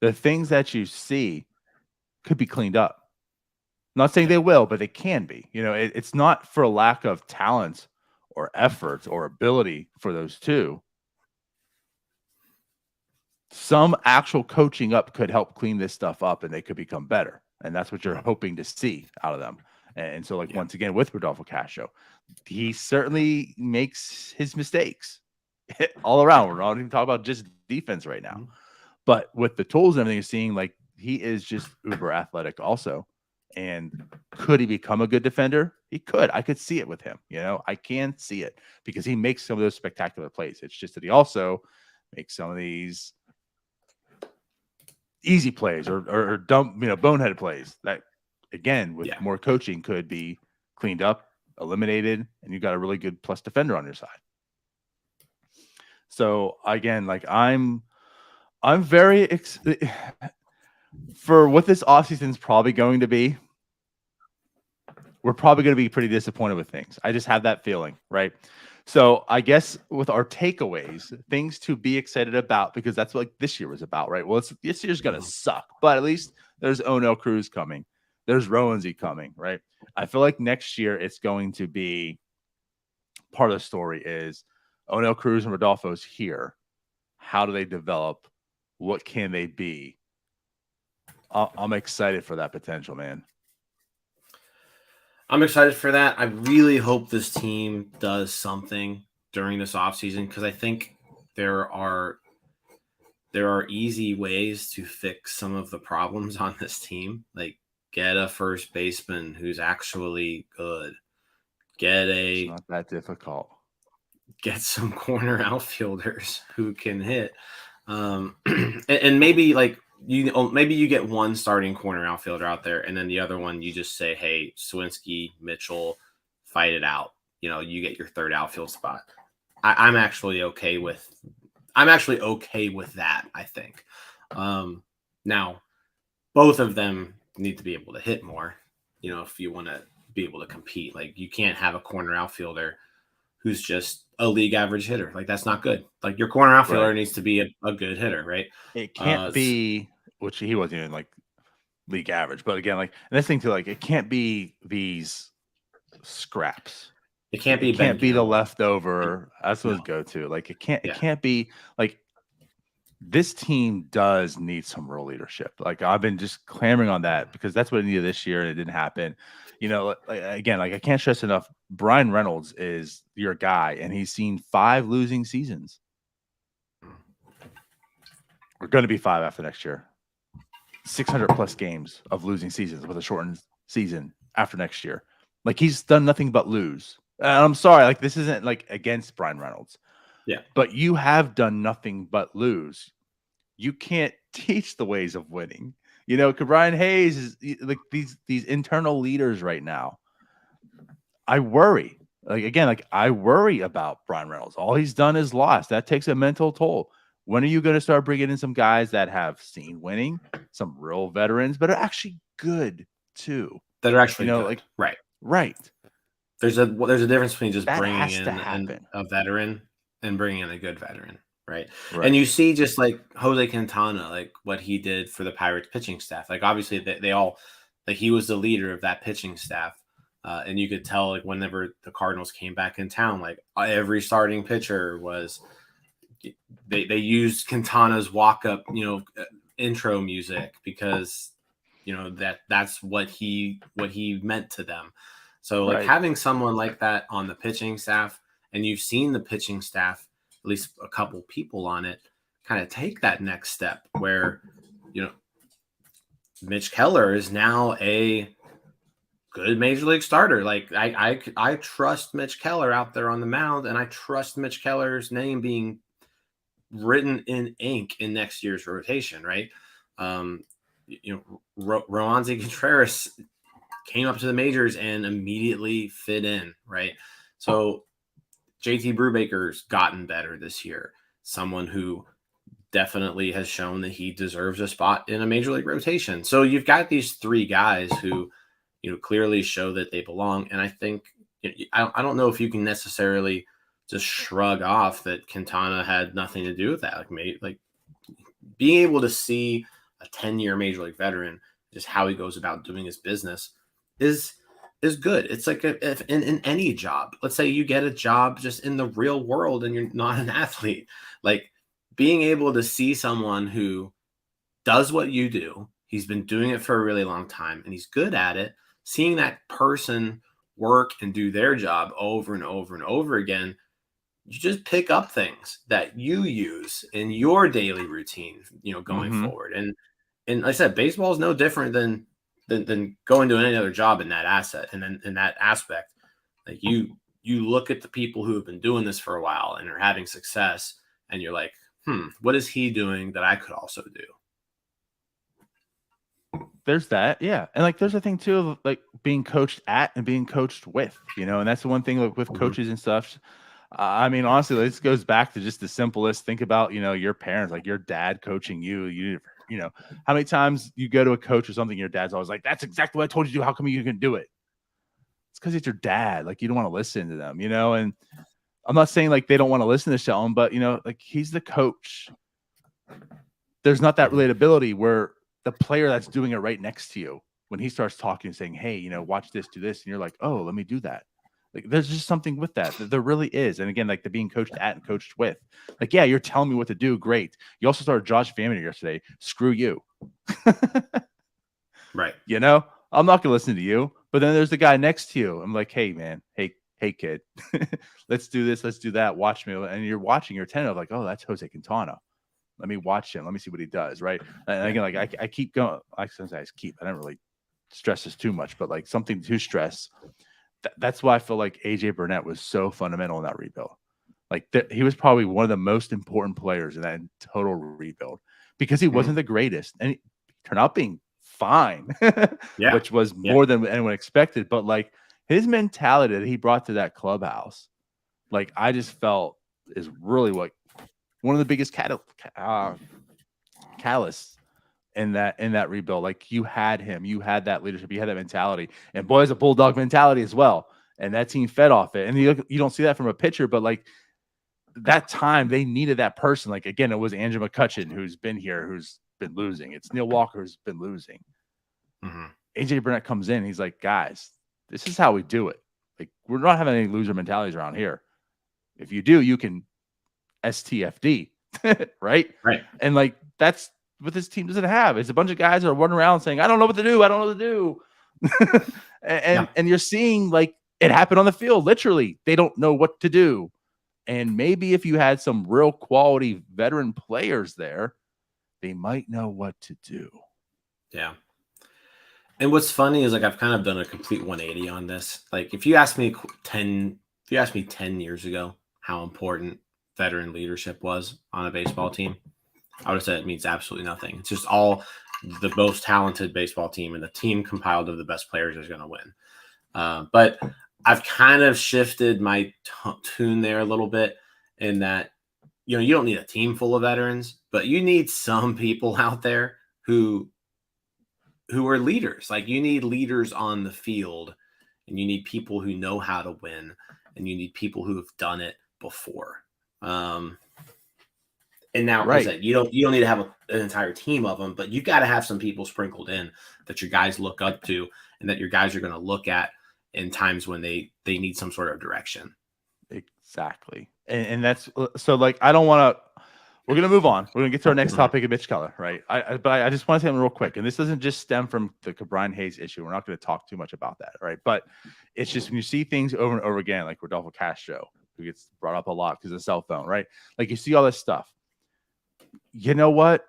[SPEAKER 2] The things that you see could be cleaned up. I'm not saying they will, but they can be. It's not for a lack of talent or effort or ability for those two. Some actual coaching up could help clean this stuff up, and they could become better. And that's what you're hoping to see out of them. And so, once again, with Rodolfo Castro, he certainly makes his mistakes all around. We're not even talking about just defense right now. But with the tools and everything you're seeing, he is just uber athletic also. And could he become a good defender? He could. I could see it with him. I can see it because he makes some of those spectacular plays. It's just that he also makes some of these easy plays or dumb, boneheaded plays that, again, with more coaching could be cleaned up, eliminated, and you got a really good plus defender on your side. So again, I'm very for what this offseason is probably going to be. We're probably going to be pretty disappointed with things. I just have that feeling, right? So I guess with our takeaways, things to be excited about, because that's what this year was about, right? Well, this year's going to suck, but at least there's Oneil Cruz coming. There's Rowansie coming, right? I feel like next year it's going to be part of the story is Oneil Cruz and Rodolfo's here. How do they develop? What can they be? I'm excited for that potential, man.
[SPEAKER 3] I'm excited for that. I really hope this team does something during this offseason because I think there are easy ways to fix some of the problems on this team. Like get a first baseman who's actually good.
[SPEAKER 2] It's not that difficult.
[SPEAKER 3] Get some corner outfielders who can hit. And maybe maybe you get one starting corner outfielder out there, and then the other one you just say, hey, Swinski, Mitchell, fight it out. You get your third outfield spot. I'm actually okay with that, I think. Now, both of them need to be able to hit more, if you want to be able to compete. You can't have a corner outfielder who's just a league average hitter. That's not good. Your corner outfielder needs to be a good hitter, right?
[SPEAKER 2] It can't be, which he wasn't even league average, but again, and this thing too, it can't be these scraps.
[SPEAKER 3] It can't be
[SPEAKER 2] the leftover. That's what go to. It can't be this team does need some real leadership. I've been just clamoring on that because that's what it needed this year and it didn't happen. Again, I can't stress enough. Brian Reynolds is your guy, and he's seen 5 losing seasons. We're going to be 5 after next year. 600 plus games of losing seasons with a shortened season after next year. He's done nothing but lose. I'm sorry, this isn't against Brian Reynolds.
[SPEAKER 3] Yeah.
[SPEAKER 2] But you have done nothing but lose. You can't teach the ways of winning. Brian Hayes is these internal leaders right now. I worry. I worry about Brian Reynolds. All he's done is lost. That takes a mental toll. When are you going to start bringing in some guys that have seen winning, some real veterans, but are actually good too?
[SPEAKER 3] That are actually good.
[SPEAKER 2] Right.
[SPEAKER 3] there's a difference between just
[SPEAKER 2] That
[SPEAKER 3] bringing
[SPEAKER 2] has to
[SPEAKER 3] in
[SPEAKER 2] happen.
[SPEAKER 3] a veteran and bringing in a good veteran, right?
[SPEAKER 2] Right.
[SPEAKER 3] And you see just like Jose Quintana, like what he did for the Pirates pitching staff. Like obviously they all, like he was the leader of that pitching staff. And you could tell like whenever the Cardinals came back in town, like every starting pitcher was, they used Quintana's walk up, intro music because that's what he meant to them. So like
[SPEAKER 2] Right.
[SPEAKER 3] having someone like that on the pitching staff, and you've seen the pitching staff, at least a couple people on it, kind of take that next step where, Mitch Keller is now a good major league starter. Like I trust Mitch Keller out there on the mound, and I trust Mitch Keller's name being written in ink in next year's rotation, right? Roansy Contreras came up to the majors and immediately fit in, right? So JT Brubaker's gotten better this year. Someone who definitely has shown that he deserves a spot in a major league rotation. So you've got these three guys who, clearly show that they belong. And I think, I don't know if you can necessarily just shrug off that Quintana had nothing to do with that. Like being able to see a 10-year major league veteran, just how he goes about doing his business is good. It's like if in any job, let's say you get a job just in the real world and you're not an athlete, like being able to see someone who does what you do, he's been doing it for a really long time and he's good at it, seeing that person work and do their job over and over and over again, you just pick up things that you use in your daily routine, going forward. And like I said, baseball is no different than going to any other job in that asset. And then in that aspect, like you look at the people who have been doing this for a while and are having success, and you're like, what is he doing that I could also do?
[SPEAKER 2] There's that, yeah. And like there's a thing too of like being coached at and being coached with, and that's the one thing with coaches and stuff. I mean, honestly, this goes back to just the simplest. Think about, your parents, like your dad coaching you. How many times you go to a coach or something, your dad's always like, "That's exactly what I told you to do. How come you can do it?" It's because it's your dad. Like you don't want to listen to them, And I'm not saying like they don't want to listen to Shelton, but like he's the coach. There's not that relatability where the player that's doing it right next to you, when he starts talking and saying, "Hey, watch this, do this," and you're like, "Oh, let me do that." Like, there's just something with that. There really is. And again, like the being coached at and coached with. Like, yeah, you're telling me what to do. Great. You also started Josh Faminer yesterday. Screw you.
[SPEAKER 3] Right.
[SPEAKER 2] I'm not going to listen to you. But then there's the guy next to you. I'm like, hey, man. Hey, kid. Let's do this. Let's do that. Watch me. And you're watching your attentive like, oh, that's Jose Quintana. Let me watch him. Let me see what he does. Right. And again, like I keep going. I sometimes I don't really stress this too much, but like something to stress. That's why I feel like AJ Burnett was so fundamental in that rebuild. Like he was probably one of the most important players in that total rebuild because he wasn't the greatest, and he turned out being fine, which was more than anyone expected. But like his mentality that he brought to that clubhouse, like I just felt is really what one of the biggest catalysts in that rebuild. Like you had him, you had that leadership, you had that mentality, and boy, it's a bulldog mentality as well. And that team fed off it. And you don't see that from a pitcher, but like that time they needed that person. Like again, it was Andrew McCutchen who's been here, who's been losing. It's Neil Walker who's been losing. AJ Burnett comes in, he's like, guys, this is how we do it. Like we're not having any loser mentalities around here. If you do, you can STFD, right?
[SPEAKER 3] Right.
[SPEAKER 2] And like that's what this team doesn't have. It's a bunch of guys that are running around saying, I don't know what to do. I don't know what to do. and you're seeing like it happen on the field. Literally, they don't know what to do. And maybe if you had some real quality veteran players there, they might know what to do.
[SPEAKER 3] Yeah. And what's funny is like I've kind of done a complete 180 on this. Like if you asked me 10 years ago how important veteran leadership was on a baseball team, I would have said it means absolutely nothing. It's just all the most talented baseball team, and the team compiled of the best players is going to win. But I've kind of shifted my tune there a little bit in that, you don't need a team full of veterans, but you need some people out there who are leaders. Like you need leaders on the field and you need people who know how to win, and you need people who have done it before. And now, like I said, you don't need to have an entire team of them, but you've got to have some people sprinkled in that your guys look up to and that your guys are going to look at in times when they need some sort of direction.
[SPEAKER 2] Exactly. And that's so, like, I don't want to. We're going to move on. We're going to get to our next topic of Mitch Keller, right? But I just want to say something real quick. And this doesn't just stem from the Brian Hayes issue. We're not going to talk too much about that, right? But it's just when you see things over and over again, like Rodolfo Castro, who gets brought up a lot because of the cell phone, right? Like, you see all this stuff. You know what?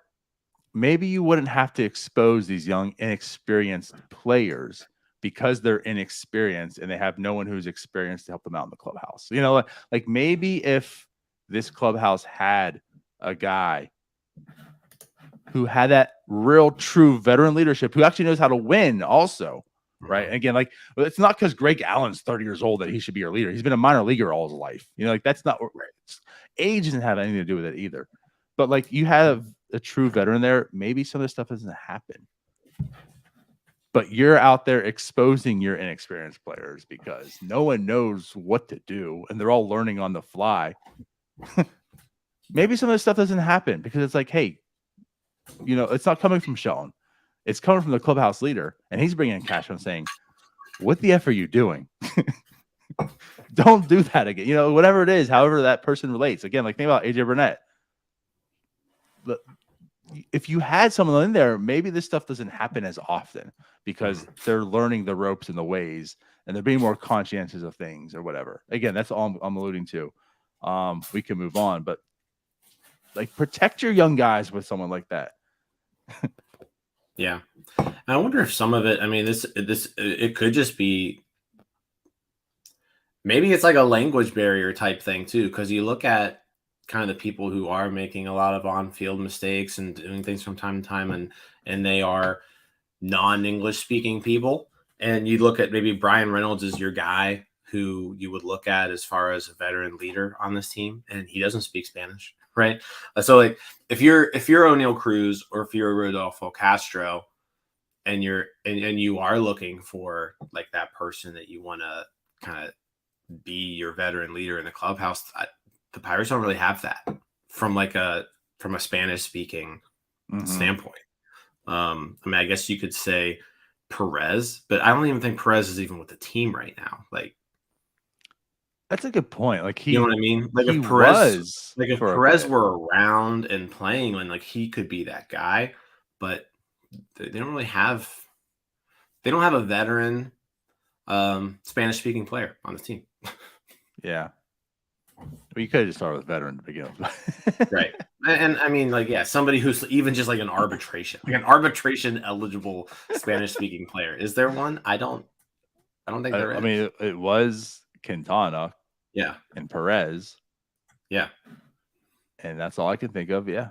[SPEAKER 2] Maybe you wouldn't have to expose these young, inexperienced players because they're inexperienced and they have no one who's experienced to help them out in the clubhouse. You know, like maybe if this clubhouse had a guy who had that real true veteran leadership, who actually knows how to win also, right? And again, like, it's not because Greg Allen's 30 years old that he should be your leader. He's been a minor leaguer all his life. You know, like, that's not right. Age doesn't have anything to do with it either. But like, you have a true veteran there, maybe some of this stuff doesn't happen. But you're out there exposing your inexperienced players because no one knows what to do and they're all learning on the fly. Maybe some of this stuff doesn't happen because it's like, hey, you know, it's not coming from Sean. It's coming from the clubhouse leader. And he's bringing in cash and saying, what the F are you doing? Don't do that again. You know, whatever it is, however that person relates. Again, like, think about AJ Burnett. But if you had someone in there, maybe this stuff doesn't happen as often because they're learning the ropes and the ways and they're being more conscientious of things or whatever. Again, that's all I'm alluding to. We can move on, but like, protect your young guys with someone like that.
[SPEAKER 3] Yeah. And I wonder if some of it, I mean, it could just be, maybe it's like a language barrier type thing too. Cause you look at kind of the people who are making a lot of on-field mistakes and doing things from time to time, and they are non-English speaking people. And you look at maybe Brian Reynolds is your guy who you would look at as far as a veteran leader on this team, and he doesn't speak Spanish, right? So like, if you're Oneil Cruz or if you're Rodolfo Castro, and you are looking for like that person that you want to kind of be your veteran leader in the clubhouse, the Pirates don't really have that from a Spanish speaking standpoint. I mean, I guess you could say Perez, but I don't even think Perez is even with the team right now. Like,
[SPEAKER 2] that's a good point. Like,
[SPEAKER 3] you know what I mean? Like, if Perez were around and playing, like, he could be that guy, but they don't really have. They don't have a veteran Spanish speaking player on the team.
[SPEAKER 2] Yeah. Well, you could have just started with veteran to begin with.
[SPEAKER 3] Right. And I mean, like, yeah, somebody who's even just like an arbitration eligible Spanish speaking player. Is there one? I don't think there is.
[SPEAKER 2] I mean, it was Quintana.
[SPEAKER 3] Yeah.
[SPEAKER 2] And Perez.
[SPEAKER 3] Yeah.
[SPEAKER 2] And that's all I can think of. Yeah.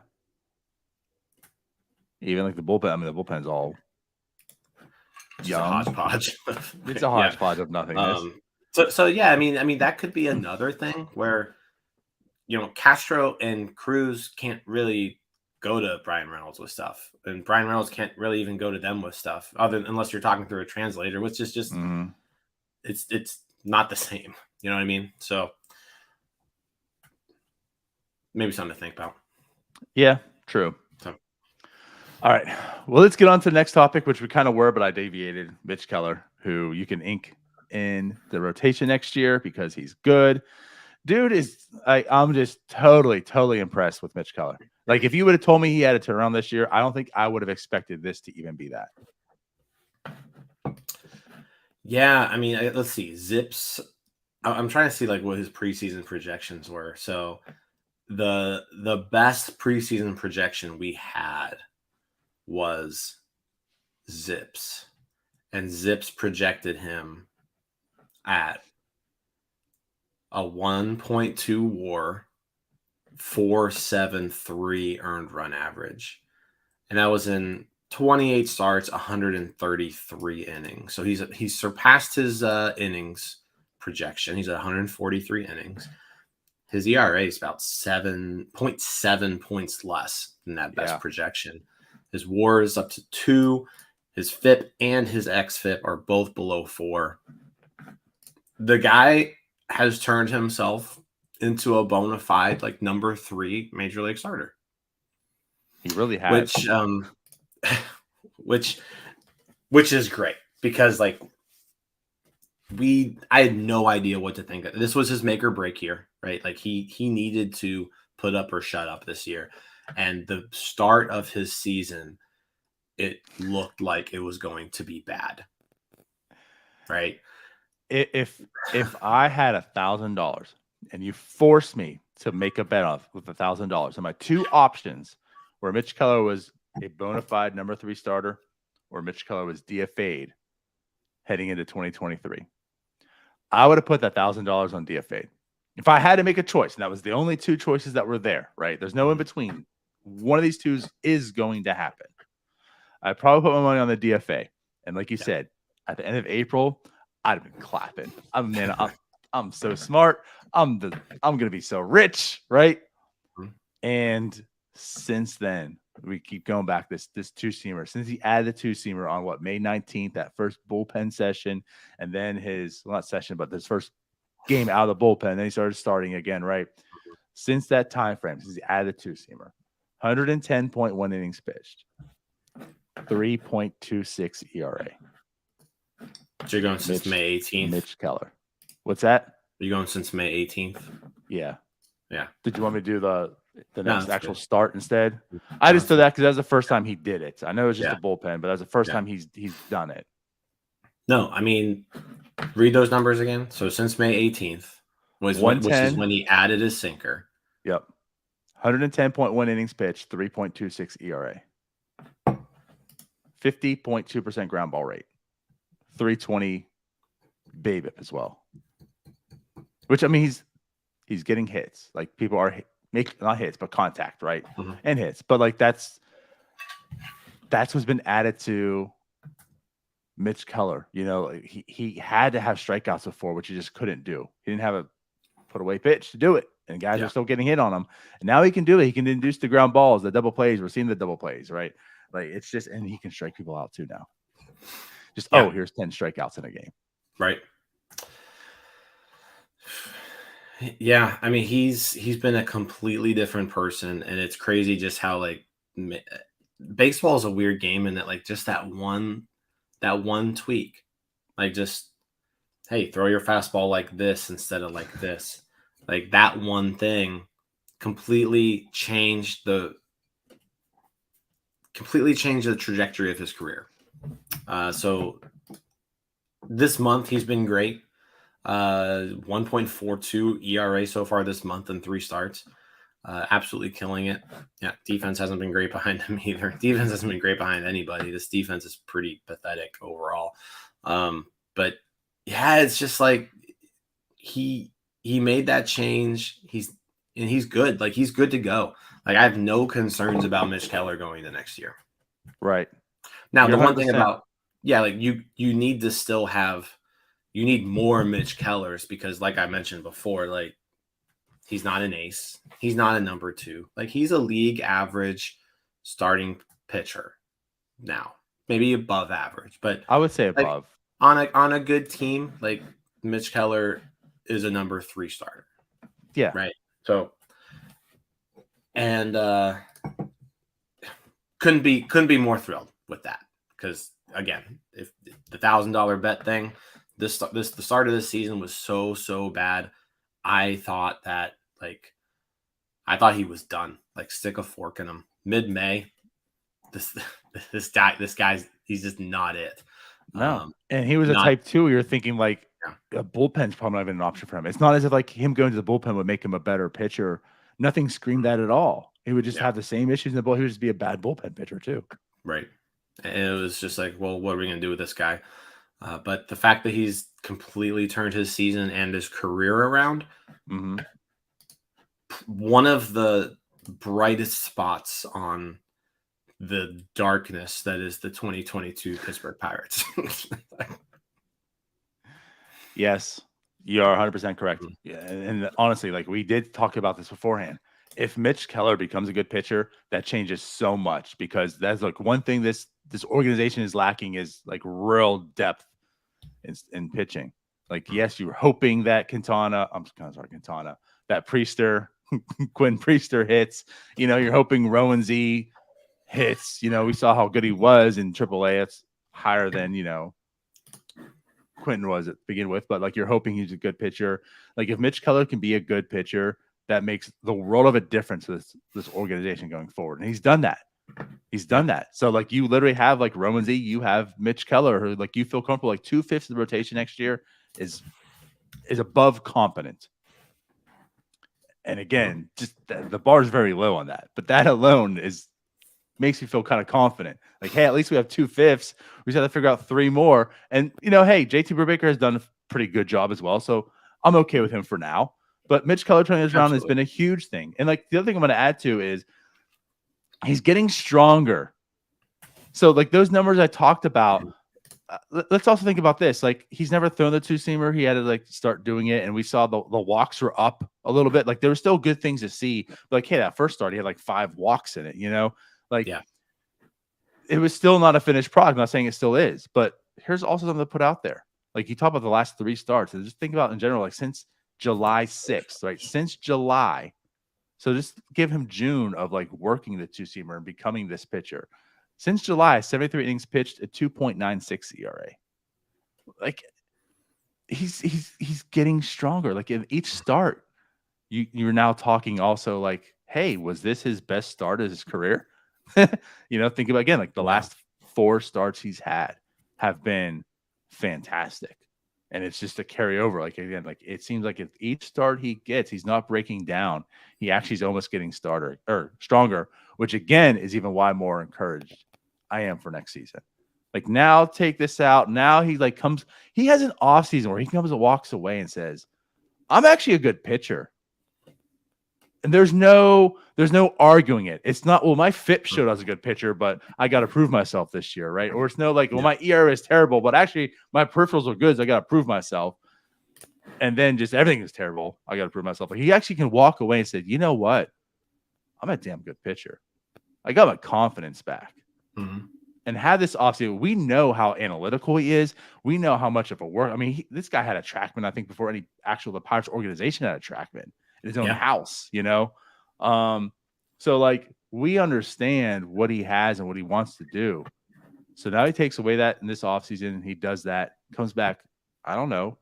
[SPEAKER 2] Even like the bullpen. I mean, the bullpen's all young.
[SPEAKER 3] A hodgepodge.
[SPEAKER 2] It's a hodgepodge of nothingness.
[SPEAKER 3] So yeah, I mean that could be another thing where, you know, Castro and Cruz can't really go to Brian Reynolds with stuff, and Brian Reynolds can't really even go to them with stuff, unless you're talking through a translator, which is just it's not the same. You know what I mean? So maybe something to think about.
[SPEAKER 2] Yeah, true. So. All right. Well, let's get on to the next topic, which we kind of were, but I deviated. Mitch Keller, who you can ink in the rotation next year because he's good. Dude is I'm just totally impressed with Mitch Keller. Like, if you would have told me he had a turnaround this year, I don't think I would have expected this to even be that.
[SPEAKER 3] Yeah, I mean, let's see. Zips. I'm trying to see like what his preseason projections were. So the best preseason projection we had was Zips, and Zips projected him at a 1.2 WAR, 4.73 earned run average, and that was in 28 starts, 133 innings. So he's surpassed his innings projection. He's at 143 innings. His ERA is about 7.7 points less than that best projection. His WAR is up to 2. His FIP and his xFIP are both below 4. the guy has turned himself into a bona fide like number 3 major league starter.
[SPEAKER 2] He really has.
[SPEAKER 3] Which is great because like I had no idea what to think. This was his make or break year, right? Like he needed to put up or shut up this year. And the start of his season, it looked like it was going to be bad. Right?
[SPEAKER 2] If I had $1,000 and you forced me to make a bet off with $1,000, and my two options were Mitch Keller was a bona fide number 3 starter, or Mitch Keller was DFA'd heading into 2023, I would have put that $1,000 on DFA'd. If I had to make a choice, and that was the only two choices that were there, right? There's no in between. One of these two is going to happen. I probably put my money on the DFA. And like you said, at the end of April, I'd have been clapping. I'm so smart. I'm gonna be so rich, right? And since then, we keep going back this 2-seamer. Since he added the 2-seamer on May 19th, that first bullpen session, and then not session, but this first game out of the bullpen, then he started starting again, right? Since that time frame, since he added the 2-seamer, 110.1 innings pitched, 3.26 ERA.
[SPEAKER 3] So you're going since May 18th?
[SPEAKER 2] Mitch Keller. What's that?
[SPEAKER 3] You're going since May 18th?
[SPEAKER 2] Yeah.
[SPEAKER 3] Yeah.
[SPEAKER 2] Did you want me to do the next actual start instead? I just did that because that was the first time he did it. I know it was just a bullpen, but that was the first time he's done it.
[SPEAKER 3] No, I mean, read those numbers again. So since May 18th, which is when he added his sinker.
[SPEAKER 2] Yep. 110.1 innings pitched, 3.26 ERA. 50.2% ground ball rate. 320 BABIP as well. Which, I mean, he's getting hits. Like, people are making, not hits, but contact, right? Mm-hmm. And hits. But like that's what's been added to Mitch Keller. You know, he had to have strikeouts before, which he just couldn't do. He didn't have a put away pitch to do it. And guys are still getting hit on him. And now he can do it. He can induce the ground balls, the double plays. We're seeing the double plays, right? Like, it's just, and he can strike people out too now. Just, here's 10 strikeouts in a game.
[SPEAKER 3] Right. Yeah, I mean, he's been a completely different person, and it's crazy just how like baseball is a weird game, and that like just that one tweak, like just hey, throw your fastball like this instead of like this, like that one thing completely changed the trajectory of his career. So this month he's been great. 1.42 ERA so far this month in 3 starts. Absolutely killing it. Yeah, defense hasn't been great behind him either. Defense hasn't been great behind anybody. This defense is pretty pathetic overall. But yeah, it's just like he made that change. He's good. Like, he's good to go. Like, I have no concerns about Mitch Keller going to next year.
[SPEAKER 2] Right.
[SPEAKER 3] Now, the one thing about like you need to still have. You need more Mitch Kellers because, like I mentioned before, like he's not an ace. He's not a number 2. Like, he's a league average starting pitcher now, maybe above average, but
[SPEAKER 2] I would say above.
[SPEAKER 3] Like, on a good team, like Mitch Keller is a number 3 starter.
[SPEAKER 2] Yeah.
[SPEAKER 3] Right. So, and couldn't be more thrilled with that because, again, if the $1,000 bet thing. The start of this season was so bad. I thought he was done. Like, stick a fork in him. Mid-May, this guy's he's just not it.
[SPEAKER 2] No, and he was a type 2. You're thinking like a bullpen's probably not even an option for him. It's not as if like him going to the bullpen would make him a better pitcher. Nothing screamed that at all. He would just have the same issues in the bullpen. He would just be a bad bullpen pitcher too.
[SPEAKER 3] Right, and it was just like, well, what are we gonna do with this guy? But the fact that he's completely turned his season and his career around, one of the brightest spots on the darkness that is the 2022 Pittsburgh Pirates.
[SPEAKER 2] Yes, you are 100% correct. Yeah, and honestly, like, we did talk about this beforehand. If Mitch Keller becomes a good pitcher, that changes so much, because that's like one thing this organization is lacking is like real depth in pitching. Like, yes, you were hoping that Quintana, that Priester, Quinn Priester hits. You're hoping Rowan Z hits. We saw how good he was in AAA. It's higher than, Quentin was to begin with, but like you're hoping he's a good pitcher. Like if Mitch Keller can be a good pitcher, that makes the world of a difference to this organization going forward. And he's done that. So like you literally have like Roman Z, you have Mitch Keller, who like you feel comfortable. Like 2/5 of the rotation next year is above competent. And again, just the bar is very low on that. But that alone makes me feel kind of confident. Like, hey, at least we have 2/5. We just have to figure out 3 more. And hey, JT Brubaker has done a pretty good job as well. So I'm okay with him for now. But Mitch Keller turning this around has been a huge thing. And like the other thing I'm going to add to is he's getting stronger. So like those numbers I talked about, let's also think about this. Like he's never thrown the 2-seamer. He had to like start doing it. And we saw the walks were up a little bit. Like there were still good things to see. But like, hey, that first start, he had like 5 walks in it, Like, it was still not a finished product. I'm not saying it still is, but here's also something to put out there. Like you talk about the last 3 starts, and just think about in general, like since July 6th, right? Since July. So just give him June of like working the 2-seamer and becoming this pitcher. Since July, 73 innings pitched at 2.96 ERA. Like he's getting stronger. Like in each start, you're now talking also like, hey, was this his best start of his career? Think about again, like the last 4 starts he's had have been fantastic. And it's just a carryover. Like again, like it seems like if each start he gets, he's not breaking down. He actually is almost getting stronger, which again is even why I'm more encouraged I am for next season. Like now take this out. Now he has an off season where he comes and walks away and says, I'm actually a good pitcher. And there's no arguing it. It's not, well, my FIP showed I was a good pitcher, but I got to prove myself this year, right? Or it's no like, well, my ERA is terrible, but actually my peripherals are good, so I got to prove myself. And then just everything is terrible. I got to prove myself. Like he actually can walk away and say, you know what? I'm a damn good pitcher. I got my confidence back.
[SPEAKER 3] Mm-hmm.
[SPEAKER 2] And have this offseason. We know how analytical he is. We know how much of a work. I mean, this guy had a TrackMan, I think, before the Pirates organization had a TrackMan in his own house, So like we understand what he has and what he wants to do. So now he takes away that in this offseason. He does that, comes back. I don't know.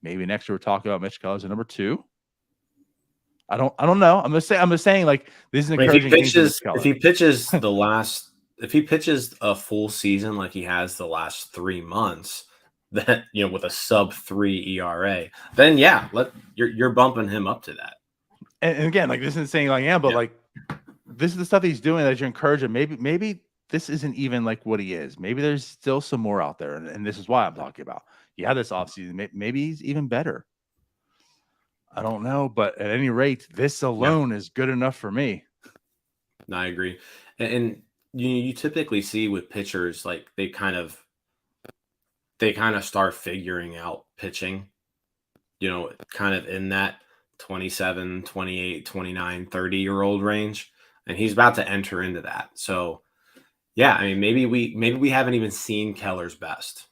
[SPEAKER 2] Maybe next year we're talking about Mitch Keller as a number 2. I don't know. I'm just saying like this is encouraging.
[SPEAKER 3] If he pitches a full season like he has the last 3 months, then with a sub-3 ERA, then you're bumping him up to that.
[SPEAKER 2] And again, like this isn't saying like but like this is the stuff he's doing that you're encouraging. Maybe this isn't even like what he is. Maybe there's still some more out there, and this is why I'm talking about. This offseason, maybe he's even better. I don't know, but at any rate, this alone is good enough for me.
[SPEAKER 3] No, I agree, and you typically see with pitchers like they kind of start figuring out pitching, kind of in that 27, 28, 29, 30-year-old range. And he's about to enter into that. So, I mean, maybe we haven't even seen Keller's best.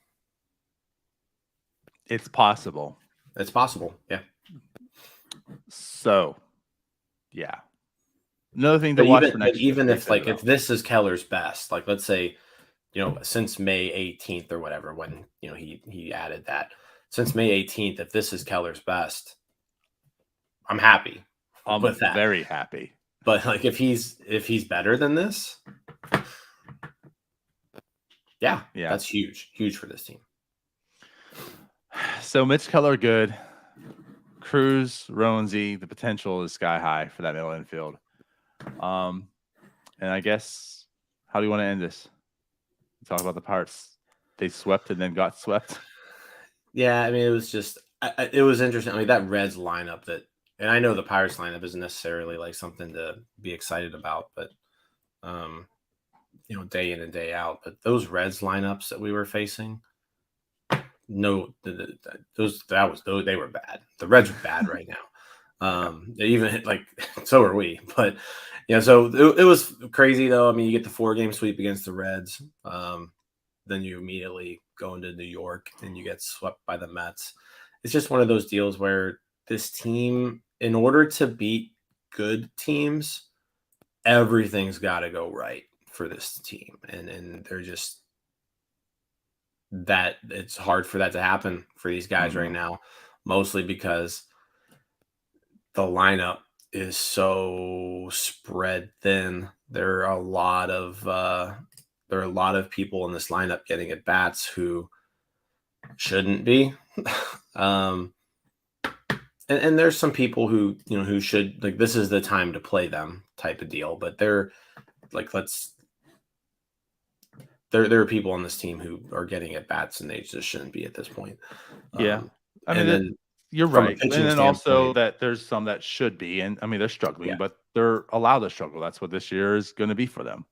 [SPEAKER 2] It's possible.
[SPEAKER 3] Yeah.
[SPEAKER 2] So, another thing to watch for next year.
[SPEAKER 3] Even if this is Keller's best, like let's say, since May 18th or whatever, when he added that, since May 18th, if this is Keller's best, I'm happy.
[SPEAKER 2] I'm with that. Very happy.
[SPEAKER 3] But like if he's better than this, that's huge for this team.
[SPEAKER 2] So Mitch Keller, good. Cruz, Rowan Z, the potential is sky high for that middle infield. And I guess, how do you want to end this? Talk about the Pirates. They swept and then got swept.
[SPEAKER 3] Yeah, I mean, it was just it was interesting. I mean, that Reds lineup and I know the Pirates lineup isn't necessarily like something to be excited about, but day in and day out. But those Reds lineups that we were facing, they were bad. The Reds are bad right now. Even like so are we. But so it was crazy though. I mean, you get the 4-game sweep against the Reds, then you immediately go into New York and you get swept by the Mets. it's just one of those deals where this team, in order to beat good teams, everything's got to go right for this team, and they're just that it's hard for that to happen for these guys right now, mostly because the lineup is so spread thin. There are a lot of people in this lineup getting at bats who shouldn't be. And there's some people who, who should, like, this is the time to play them type of deal, but they're like, there are people on this team who are getting at bats and they just shouldn't be at this point.
[SPEAKER 2] Yeah. I mean,
[SPEAKER 3] and then
[SPEAKER 2] you're
[SPEAKER 3] from a
[SPEAKER 2] right. And
[SPEAKER 3] pitching
[SPEAKER 2] then also
[SPEAKER 3] standpoint-
[SPEAKER 2] that there's some that should be, and I mean, they're struggling,
[SPEAKER 3] Yeah.
[SPEAKER 2] but they're allowed to struggle. That's what this year is going to be for them.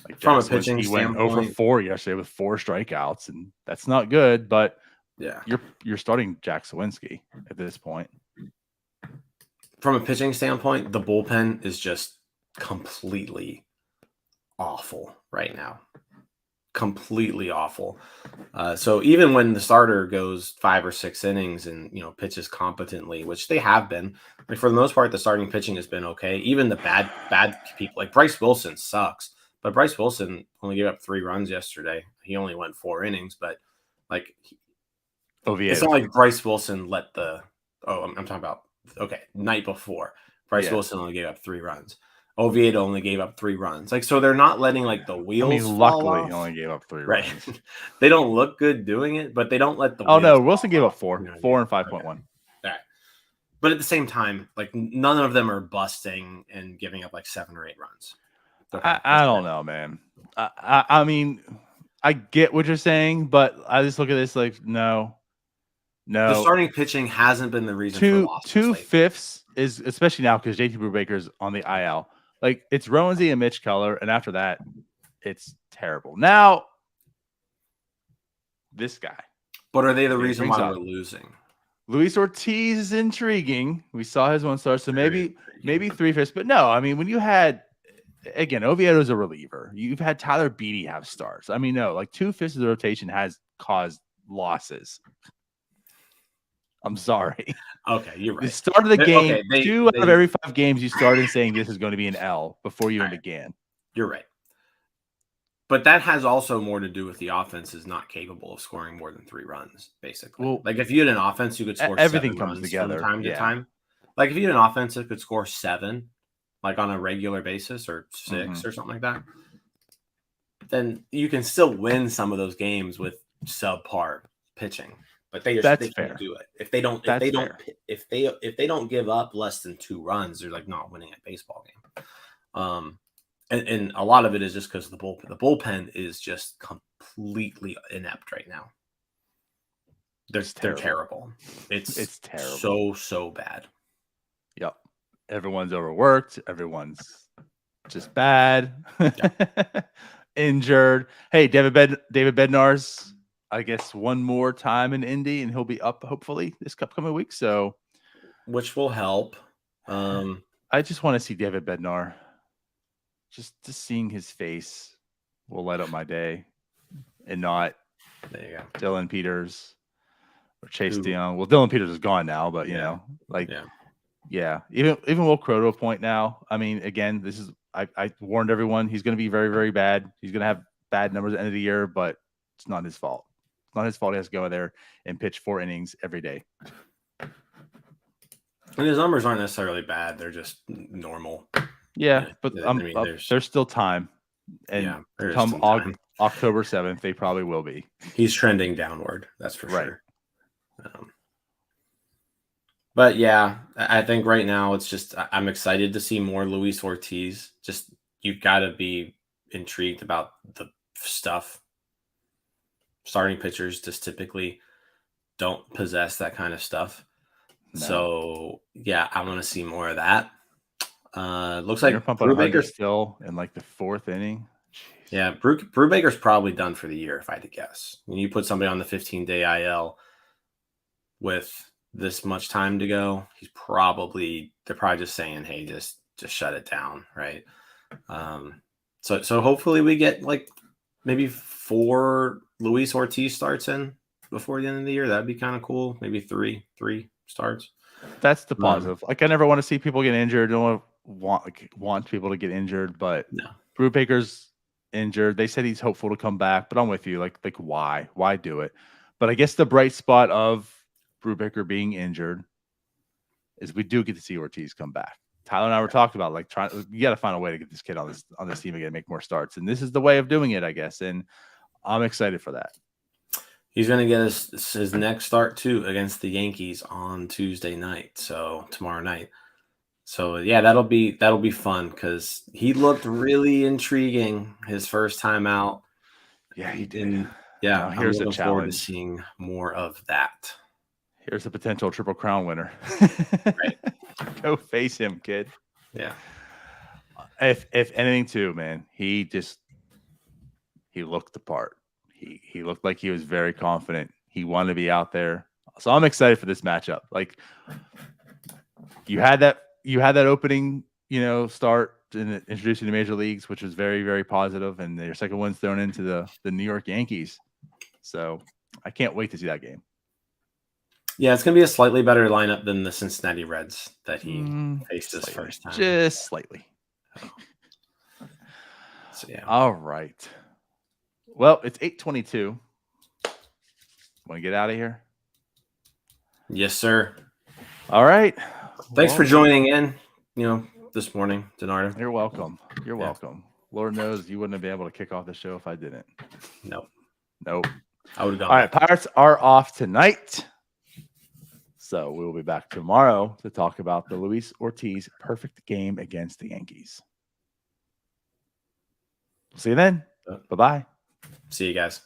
[SPEAKER 2] Like
[SPEAKER 3] From a
[SPEAKER 2] Jack
[SPEAKER 3] pitching
[SPEAKER 2] Swinsky went over
[SPEAKER 3] standpoint-
[SPEAKER 2] 4 yesterday with 4 strikeouts, and that's not good, but
[SPEAKER 3] yeah,
[SPEAKER 2] you're starting Jack Swinsky at this point.
[SPEAKER 3] From a pitching standpoint, the bullpen is just completely awful right now. Completely awful. So even when the starter goes 5 or 6 innings and pitches competently, which they have been, like for the most part, the starting pitching has been okay. Even the bad people, like Bryce Wilson, sucks. But Bryce Wilson only gave up 3 runs yesterday. He only went 4 innings, but like it's not like Bryce Wilson let the. Oh, I'm talking about night before. Bryce Wilson only gave up 3 runs. Oviedo only gave up 3 runs. Like, so they're not letting like the wheels.
[SPEAKER 2] Luckily, he only gave up 3
[SPEAKER 3] right.
[SPEAKER 2] runs.
[SPEAKER 3] They don't look good doing it, but they don't let the.
[SPEAKER 2] Oh no, Wilson gave up 4 and 5.1.
[SPEAKER 3] Okay. Right. But at the same time, like none of them are busting and giving up like 7 or 8 runs.
[SPEAKER 2] I don't know, man. I mean, I get what you're saying, but I just look at this like no.
[SPEAKER 3] The starting pitching hasn't been the reason for losses.
[SPEAKER 2] 2/5 is, especially now because JT Brubaker's on the IL. Like it's Roansy and Mitch Keller, and after that, it's terrible. Now, this guy.
[SPEAKER 3] But are they the reason why we're losing?
[SPEAKER 2] Luis Ortiz is intriguing. We saw his 1 star, so maybe 3/5. But no, I mean, when you had again, Oviedo's a reliever. You've had Tyler Beatty have stars. I mean, no, like 2/5 of the rotation has caused losses. I'm sorry.
[SPEAKER 3] Okay, you're right.
[SPEAKER 2] The start of the game, 2 out of every 5 games, you started saying this is going to be an L before you even began.
[SPEAKER 3] You're right. But that has also more to do with the offense is not capable of scoring more than 3 runs, basically. Well, like if you had an offense who could score
[SPEAKER 2] everything
[SPEAKER 3] 7
[SPEAKER 2] comes
[SPEAKER 3] runs
[SPEAKER 2] together
[SPEAKER 3] from time to time. Like if you had an offense that could score 7, like on a regular basis, or 6 or something like that, then you can still win some of those games with subpar pitching. But they can't do it. If they don't give up less than 2 runs, they're like not winning a baseball game. And a lot of it is just because the bullpen is just completely inept right now. They're terrible. It's terrible. So bad.
[SPEAKER 2] Yep. Everyone's overworked. Everyone's just bad. Injured. Hey, David Bednar's, I guess, 1 more time in Indy, and he'll be up hopefully this upcoming week. So,
[SPEAKER 3] which will help.
[SPEAKER 2] I just want to see David Bednar. Just seeing his face will light up my day, and not Dylan Peters or Chase DeYoung. Well, Dylan Peters is gone now, but you know, like, even Will Crow to a point now. I mean, again, this is I warned everyone he's going to be very, very bad. He's going to have bad numbers at the end of the year, but it's not his fault. It's not his fault. He has to go there and pitch 4 innings every day.
[SPEAKER 3] And his numbers aren't necessarily bad. They're just normal.
[SPEAKER 2] Yeah, but there's still time. And come October 7th, they probably will be.
[SPEAKER 3] He's trending downward. That's for sure. But yeah, I think right now it's just I'm excited to see more Luis Ortiz. Just you've got to be intrigued about the stuff. Starting pitchers just typically don't possess that kind of stuff. No. So yeah, I want to see more of that. Looks like Brubaker's
[SPEAKER 2] still in like the 4th inning. Jeez.
[SPEAKER 3] Yeah, Brubaker's probably done for the year if I had to guess. When you put somebody on the 15-day IL with this much time to go, they're probably just saying, hey, just shut it down, right? So hopefully we get like maybe 4 Luis Ortiz starts in before the end of the year. That'd be kind of cool. Maybe three starts.
[SPEAKER 2] That's the positive. Like I never want to see people get injured. Don't want people to get injured, but
[SPEAKER 3] No.
[SPEAKER 2] Brubaker's injured. They said he's hopeful to come back, but I'm with you. Like why do it? But I guess the bright spot of Brubaker being injured is we do get to see Ortiz come back. Tyler and I were talking about you got to find a way to get this kid on this team again, and make more starts, and this is the way of doing it, I guess. And I'm excited for that. He's
[SPEAKER 3] going to get his next start too against the Yankees on Tuesday night, so tomorrow night. So yeah, that'll be fun because he looked really intriguing his first time out.
[SPEAKER 2] Yeah, he did.
[SPEAKER 3] And yeah,
[SPEAKER 2] now, here's
[SPEAKER 3] I'm looking
[SPEAKER 2] a challenge.
[SPEAKER 3] forward to seeing more of that.
[SPEAKER 2] Here's a potential Triple Crown winner.
[SPEAKER 3] Right.
[SPEAKER 2] Go face him, kid.
[SPEAKER 3] Yeah.
[SPEAKER 2] If anything, too, man, he looked the part. He looked like he was very confident. He wanted to be out there. So I'm excited for this matchup. Like you had that opening, start in introducing the major leagues, which was very, very positive, and your second one's thrown into the New York Yankees. So I can't wait to see that game.
[SPEAKER 3] Yeah, it's going to be a slightly better lineup than the Cincinnati Reds that he faced his first time.
[SPEAKER 2] Just slightly.
[SPEAKER 3] So, yeah.
[SPEAKER 2] All right. Well, it's 8:22. Want to get out of here?
[SPEAKER 3] Yes, sir.
[SPEAKER 2] All right.
[SPEAKER 3] Thanks for joining in, this morning, Denardo.
[SPEAKER 2] You're welcome. You're welcome. Lord knows you wouldn't have been able to kick off the show if I didn't.
[SPEAKER 3] Nope.
[SPEAKER 2] I would have gone. All right. Pirates are off tonight. So we will be back tomorrow to talk about the Luis Ortiz perfect game against the Yankees. See you then. Bye-bye.
[SPEAKER 3] See you guys.